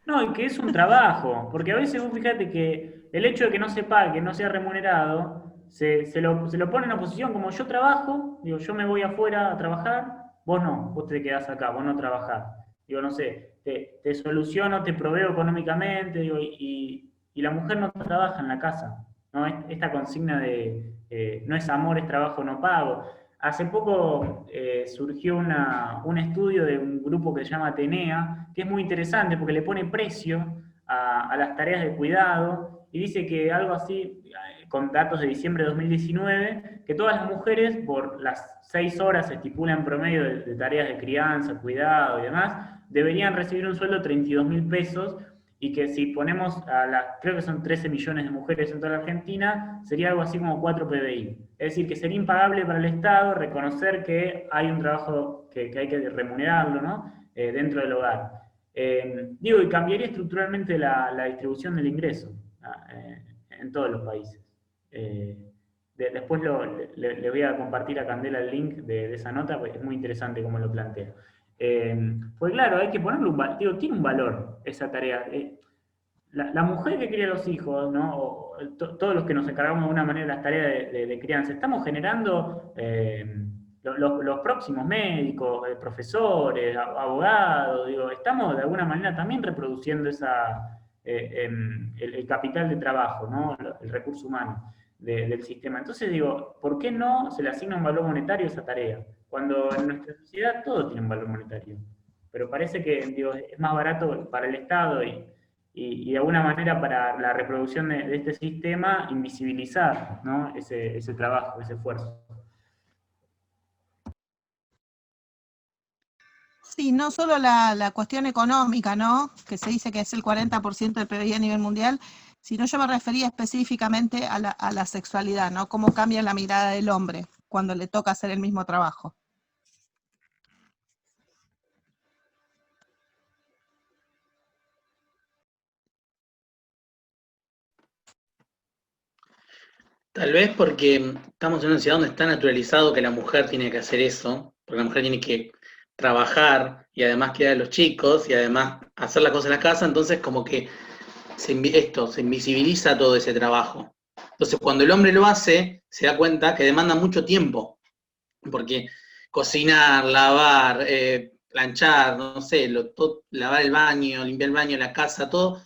No, y que es un trabajo, porque a veces vos fíjate que el hecho de que no se pague, que no sea remunerado, se lo pone en una posición como yo trabajo, digo, yo me voy afuera a trabajar, vos no, vos te quedás acá, vos no trabajás. Digo, no sé, te soluciono, te proveo económicamente, digo, y la mujer no trabaja en la casa, ¿no? Esta consigna de no es amor, es trabajo no pago. Hace poco surgió un estudio de un grupo que se llama Atenea, que es muy interesante porque le pone precio a las tareas de cuidado y dice que algo así, con datos de diciembre de 2019, que todas las mujeres por las 6 horas se estipula en promedio de tareas de crianza, cuidado y demás, deberían recibir un sueldo de 32.000 pesos y que si ponemos creo que son 13 millones de mujeres en toda la Argentina, sería algo así como 4 PBI. Es decir, que sería impagable para el Estado reconocer que hay un trabajo que hay que remunerarlo, ¿no? Dentro del hogar. Y cambiaría estructuralmente la distribución del ingreso en todos los países. Después le voy a compartir a Candela el link de esa nota, porque es muy interesante cómo lo plantea. Pues claro, hay que ponerle tiene un valor esa tarea. La mujer que cría a los hijos, ¿no? Todos los que nos encargamos de alguna manera de las tareas de crianza, estamos generando los próximos médicos, profesores, abogados, estamos de alguna manera también reproduciendo el capital de trabajo, ¿no? El recurso humano del sistema. Entonces ¿por qué no se le asigna un valor monetario a esa tarea? Cuando en nuestra sociedad todo tiene un valor monetario. Pero parece que es más barato para el Estado y de alguna manera para la reproducción de este sistema invisibilizar, ¿no? ese trabajo, ese esfuerzo. Sí, no solo la cuestión económica, ¿no? Que se dice que es el 40% del PBI a nivel mundial, sino yo me refería específicamente a la sexualidad, ¿no? Cómo cambia la mirada del hombre cuando le toca hacer el mismo trabajo. Tal vez porque estamos en una sociedad donde está naturalizado que la mujer tiene que hacer eso, porque la mujer tiene que trabajar y además cuidar a los chicos y además hacer las cosas en la casa, entonces como que se invisibiliza todo ese trabajo. Entonces cuando el hombre lo hace, se da cuenta que demanda mucho tiempo, porque cocinar, lavar, planchar, no sé, lavar el baño, limpiar el baño, la casa, todo,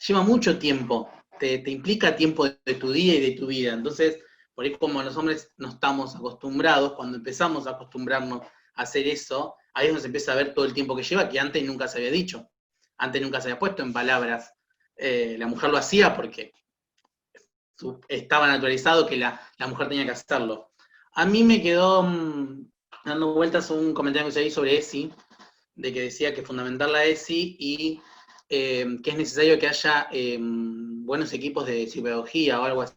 lleva mucho tiempo, te implica tiempo de tu día y de tu vida. Entonces, por ahí como los hombres no estamos acostumbrados, cuando empezamos a acostumbrarnos a hacer eso, ahí es donde se empieza a ver todo el tiempo que lleva, que antes nunca se había dicho, antes nunca se había puesto en palabras. La mujer lo hacía porque estaba naturalizado que la mujer tenía que hacerlo. A mí me quedó dando vueltas un comentario que se hizo sobre ESI, de que decía que es fundamental la ESI y que es necesario que haya buenos equipos de psicopedagogía o algo así.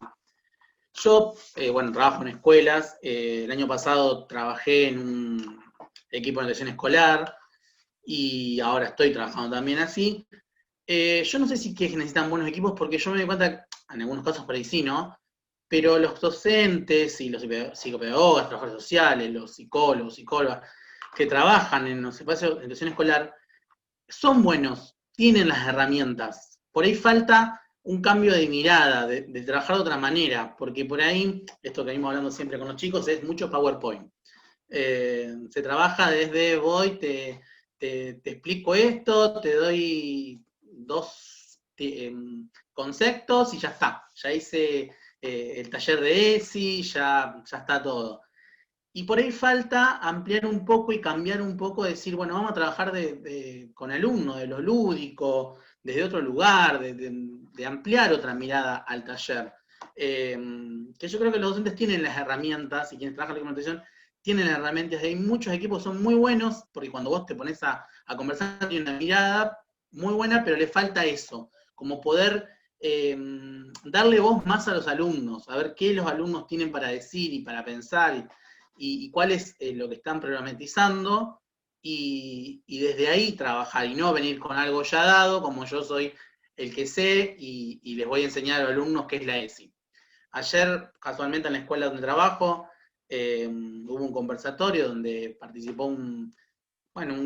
Yo, trabajo en escuelas, el año pasado trabajé en un equipo de nutrición escolar y ahora estoy trabajando también así. Yo no sé si que necesitan buenos equipos porque yo me doy cuenta, en algunos casos por ahí sí, ¿no? Pero los docentes y los psicopedagogas, trabajadores sociales, los psicólogos, psicólogas, que trabajan en los espacios de educación escolar, son buenos, tienen las herramientas. Por ahí falta un cambio de mirada, de trabajar de otra manera, porque por ahí, esto que venimos hablando siempre con los chicos, es mucho PowerPoint. Se trabaja desde voy, te explico esto, te doy 2 conceptos y ya está. Ya hice el taller de ESI, ya está todo. Y por ahí falta ampliar un poco y cambiar un poco, decir, bueno, vamos a trabajar con alumnos, de lo lúdico, desde otro lugar, de ampliar otra mirada al taller. Que yo creo que los docentes tienen las herramientas, y quienes trabajan en la implementación tienen las herramientas. Hay muchos equipos son muy buenos, porque cuando vos te pones a conversar, tiene una mirada muy buena, pero le falta eso, como poder darle voz más a los alumnos, a ver qué los alumnos tienen para decir y para pensar, y cuál es lo que están problematizando, y desde ahí trabajar, y no venir con algo ya dado, como yo soy el que sé, y les voy a enseñar a los alumnos qué es la ESI. Ayer, casualmente en la escuela donde trabajo, hubo un conversatorio donde participó un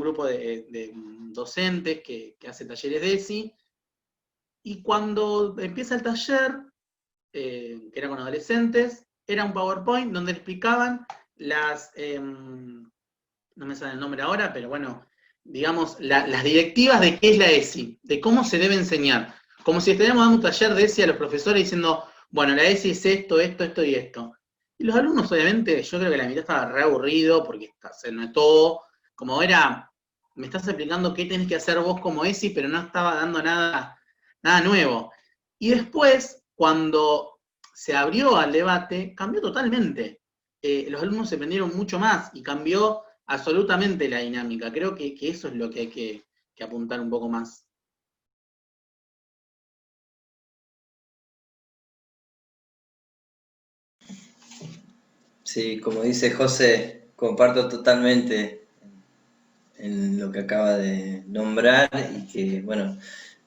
grupo de docentes que hace talleres de ESI, y cuando empieza el taller, que era con adolescentes, era un PowerPoint donde le explicaban no me sale el nombre ahora, pero bueno, digamos, las directivas de qué es la ESI, de cómo se debe enseñar. Como si estuviéramos dando un taller de ESI a los profesores diciendo, bueno, la ESI es esto, esto, esto y esto. Y los alumnos, obviamente, yo creo que la mitad estaba re aburrido, porque se notó, como era, me estás explicando qué tenés que hacer vos como ESI, pero no estaba dando nada nuevo. Y después, cuando se abrió al debate, cambió totalmente. Los alumnos se prendieron mucho más y cambió absolutamente la dinámica. Creo que eso es lo que hay que apuntar un poco más. Sí, como dice José, comparto totalmente en lo que acaba de nombrar y que, bueno,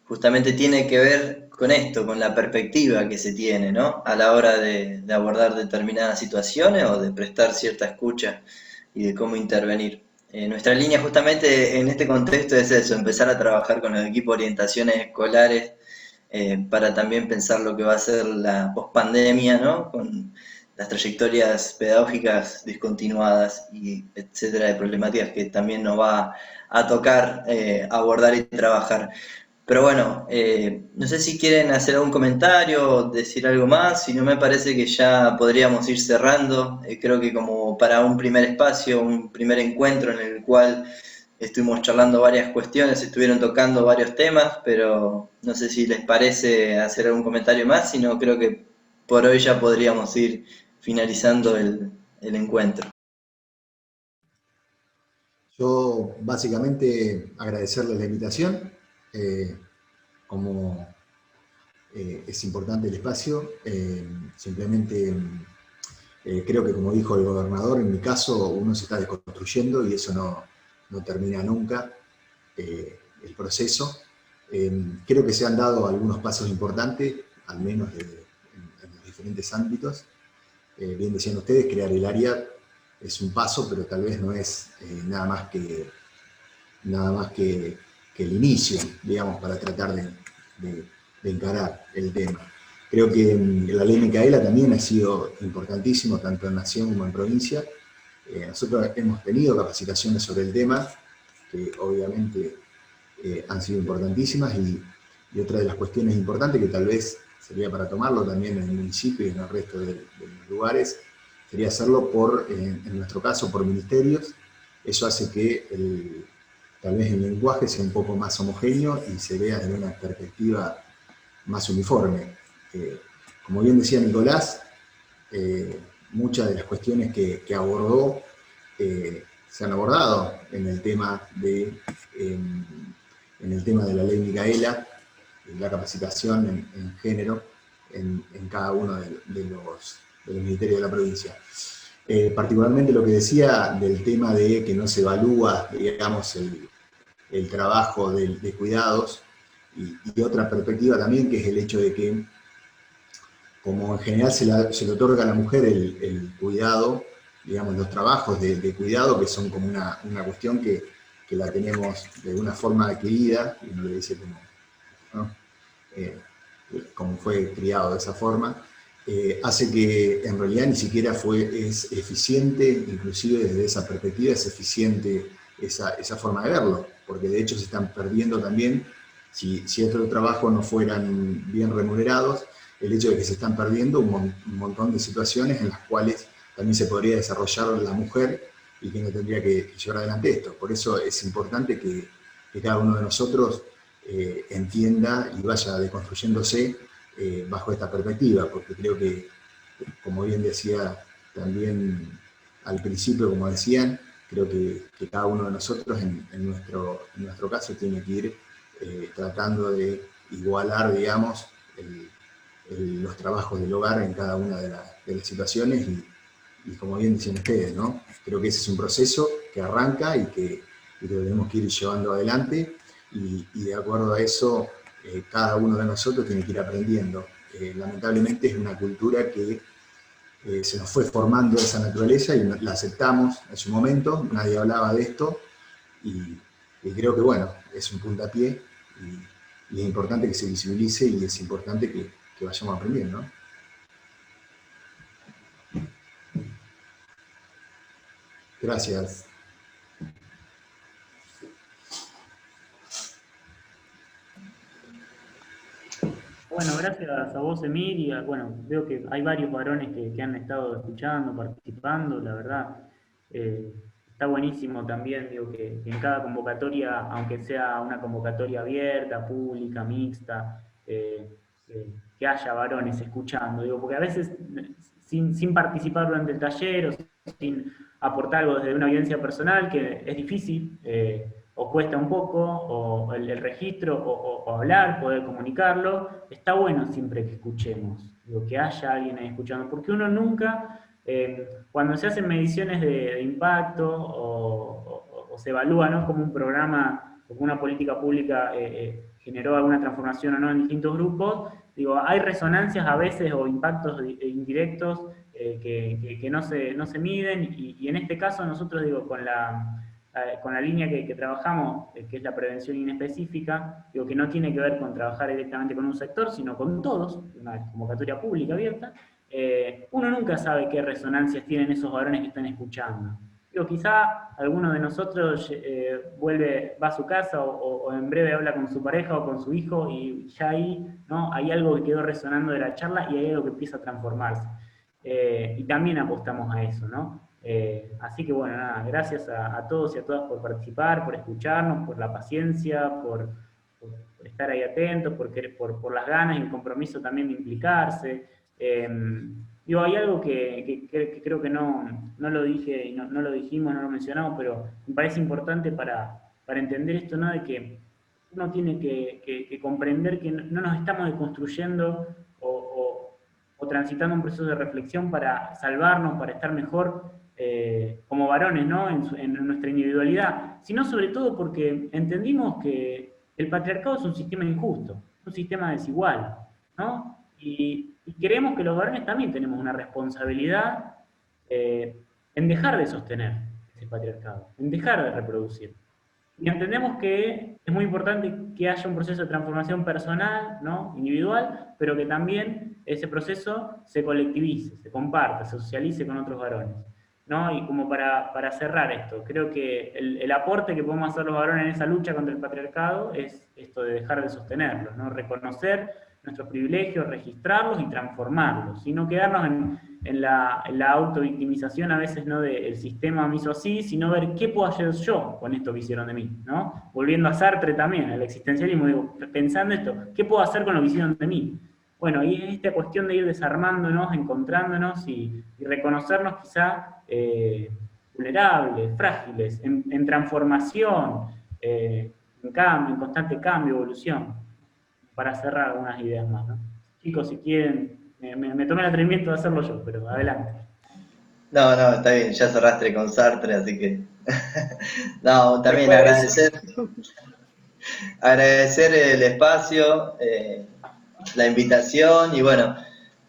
justamente tiene que ver con esto, con la perspectiva que se tiene, ¿no? A la hora de abordar determinadas situaciones o de prestar cierta escucha y de cómo intervenir. Nuestra línea justamente en este contexto es eso, empezar a trabajar con los equipos de orientaciones escolares para también pensar lo que va a ser la pospandemia, ¿no? Con las trayectorias pedagógicas discontinuadas y etcétera, de problemáticas que también nos va a tocar abordar y trabajar. Pero bueno, no sé si quieren hacer algún comentario o decir algo más, si no me parece que ya podríamos ir cerrando. Creo que como para un primer espacio, un primer encuentro en el cual estuvimos charlando varias cuestiones, estuvieron tocando varios temas, pero no sé si les parece hacer algún comentario más, sino creo que por hoy ya podríamos ir finalizando el encuentro. Yo básicamente agradecerles la invitación. Como es importante el espacio, simplemente creo que como dijo el gobernador, en mi caso uno se está desconstruyendo y eso no termina nunca el proceso. Creo que se han dado algunos pasos importantes, al menos en los diferentes ámbitos. Bien decían ustedes, crear el área es un paso, pero tal vez no es nada más que nada más que el inicio, digamos, para tratar de encarar el tema. Creo que la ley Micaela también ha sido importantísimo, tanto en Nación como en provincia. Nosotros hemos tenido capacitaciones sobre el tema, que obviamente han sido importantísimas, y otra de las cuestiones importantes que tal vez sería para tomarlo también en el municipio y en el resto de los lugares, sería hacerlo en nuestro caso, por ministerios. Eso hace que tal vez el lenguaje sea un poco más homogéneo y se vea desde una perspectiva más uniforme. Como bien decía Nicolás, muchas de las cuestiones que abordó se han abordado en el tema de la ley Micaela, la capacitación en género en cada uno de los ministerios de la provincia. Particularmente lo que decía del tema de que no se evalúa, digamos, el trabajo de cuidados, y otra perspectiva también, que es el hecho de que, como en general se le otorga a la mujer el cuidado, digamos, los trabajos de cuidado, que son como una cuestión que la tenemos de una forma adquirida, y uno le dice como fue criado de esa forma, hace que en realidad ni siquiera es eficiente, inclusive desde esa perspectiva es eficiente esa forma de verlo, porque de hecho se están perdiendo también, si estos trabajos no fueran bien remunerados, el hecho de que se están perdiendo un montón de situaciones en las cuales también se podría desarrollar la mujer y que no tendría que llevar adelante esto. Por eso es importante que cada uno de nosotros entienda y vaya deconstruyéndose bajo esta perspectiva, porque creo que, como bien decía también al principio, como decían, creo que cada uno de nosotros en nuestro caso tiene que ir tratando de igualar, digamos, los trabajos del hogar en cada una de las situaciones, y como bien decían ustedes, ¿no? Creo que ese es un proceso que arranca y que tenemos que ir llevando adelante, y de acuerdo a eso cada uno de nosotros tiene que ir aprendiendo. Lamentablemente es una cultura que se nos fue formando esa naturaleza y la aceptamos en su momento, nadie hablaba de esto, y creo que bueno, es un puntapié, y es importante que se visibilice, y es importante que vayamos aprendiendo, ¿no? Gracias. Bueno, gracias a vos, Emir, y bueno, veo que hay varios varones que han estado escuchando, participando, la verdad. Está buenísimo también, digo, que en cada convocatoria, aunque sea una convocatoria abierta, pública, mixta, que haya varones escuchando, digo, porque a veces sin participar durante el taller o sin aportar algo desde una vivencia personal, que es difícil, o cuesta un poco, o el registro, o hablar, poder comunicarlo, está bueno siempre que escuchemos, digo, que haya alguien ahí escuchando, porque uno nunca, cuando se hacen mediciones de impacto, o se evalúa, ¿no?, como un programa, como una política pública generó alguna transformación o no en distintos grupos, digo, hay resonancias a veces o impactos indirectos que no se miden, y en este caso nosotros, digo, con la línea que trabajamos, que es la prevención inespecífica, digo, que no tiene que ver con trabajar directamente con un sector, sino con todos, una convocatoria pública abierta, uno nunca sabe qué resonancias tienen esos varones que están escuchando. Digo, quizá alguno de nosotros va a su casa o en breve habla con su pareja o con su hijo, y ya ahí, ¿no?, hay algo que quedó resonando de la charla y hay algo que empieza a transformarse. Y también apostamos a eso, ¿no? Así que bueno, nada, gracias a todos y a todas por participar, por escucharnos, por la paciencia, por estar ahí atentos, por las ganas y el compromiso también de implicarse. Digo, hay algo que creo que no lo dije, no lo dijimos, no lo mencionamos, pero me parece importante para entender esto, ¿no?, de que uno tiene que comprender que no nos estamos deconstruyendo o transitando un proceso de reflexión para salvarnos, para estar mejor como varones, ¿no?, en nuestra individualidad, sino sobre todo porque entendimos que el patriarcado es un sistema injusto, un sistema desigual, ¿no? Y creemos que los varones también tenemos una responsabilidad en dejar de sostener ese patriarcado, en dejar de reproducir. Y entendemos que es muy importante que haya un proceso de transformación personal, ¿no? Individual, pero que también ese proceso se colectivice, se comparta, se socialice con otros varones, ¿no? Y como para cerrar esto, creo que el aporte que podemos hacer los varones en esa lucha contra el patriarcado es esto de dejar de sostenerlos, ¿no? Reconocer nuestros privilegios, registrarlos y transformarlos, y no quedarnos en la autovictimización a veces, ¿no? El sistema me hizo así, sino ver qué puedo hacer yo con esto que hicieron de mí, ¿no? Volviendo a Sartre también, al existencialismo, digo, pensando esto, ¿qué puedo hacer con lo que hicieron de mí? Bueno, y es esta cuestión de ir desarmándonos, encontrándonos y reconocernos quizá vulnerables, frágiles, en transformación, en cambio, en constante cambio, evolución, para cerrar algunas ideas más, ¿no? Chicos, si quieren, me tomé el atrevimiento de hacerlo yo, pero adelante. No, está bien, ya cerraste con Sartre, así que... No, también agradecer el espacio, la invitación, y bueno,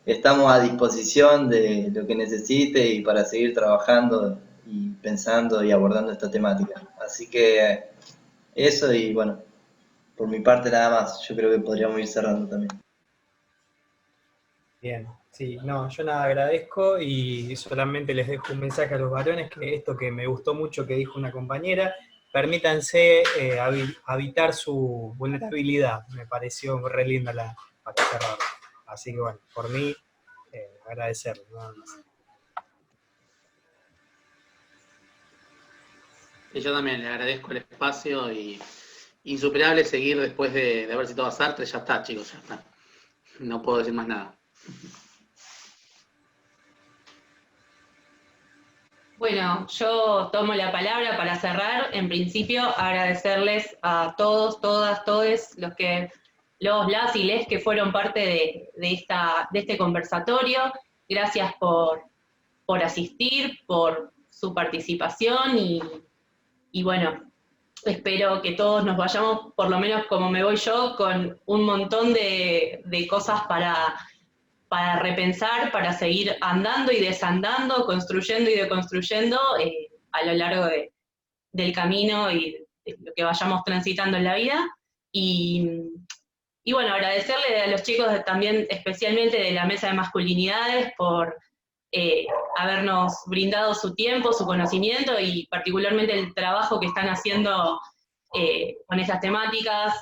estamos a disposición de lo que necesite y para seguir trabajando y pensando y abordando esta temática. Así que eso, y bueno, por mi parte nada más, yo creo que podríamos ir cerrando también. Bien, sí, no, yo nada agradezco y solamente les dejo un mensaje a los varones, que esto que me gustó mucho que dijo una compañera, permítanse habitar su vulnerabilidad, me pareció re linda para cerrar. Así que bueno, por mí, agradecerles, nada más. Y yo también le agradezco el espacio y insuperable seguir después de haber citado a Sartre. Ya está, chicos, ya está. No puedo decir más nada. Bueno, yo tomo la palabra para cerrar. En principio, agradecerles a todos, todas, todes las y les que fueron parte de este conversatorio. Gracias por asistir, por su participación y bueno, espero que todos nos vayamos, por lo menos como me voy yo, con un montón de cosas para repensar, para seguir andando y desandando, construyendo y deconstruyendo a lo largo del camino y de lo que vayamos transitando en la vida. Y bueno, agradecerle a los chicos también, especialmente de la Mesa de Masculinidades, por habernos brindado su tiempo, su conocimiento y particularmente el trabajo que están haciendo con esas temáticas,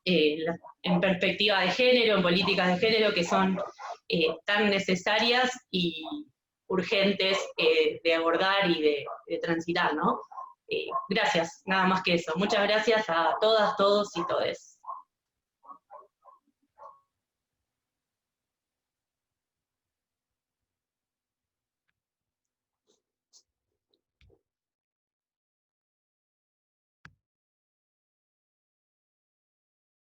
en perspectiva de género, en políticas de género, que son tan necesarias y urgentes de abordar y de transitar, ¿no? Gracias, nada más que eso. Muchas gracias a todas, todos y todes.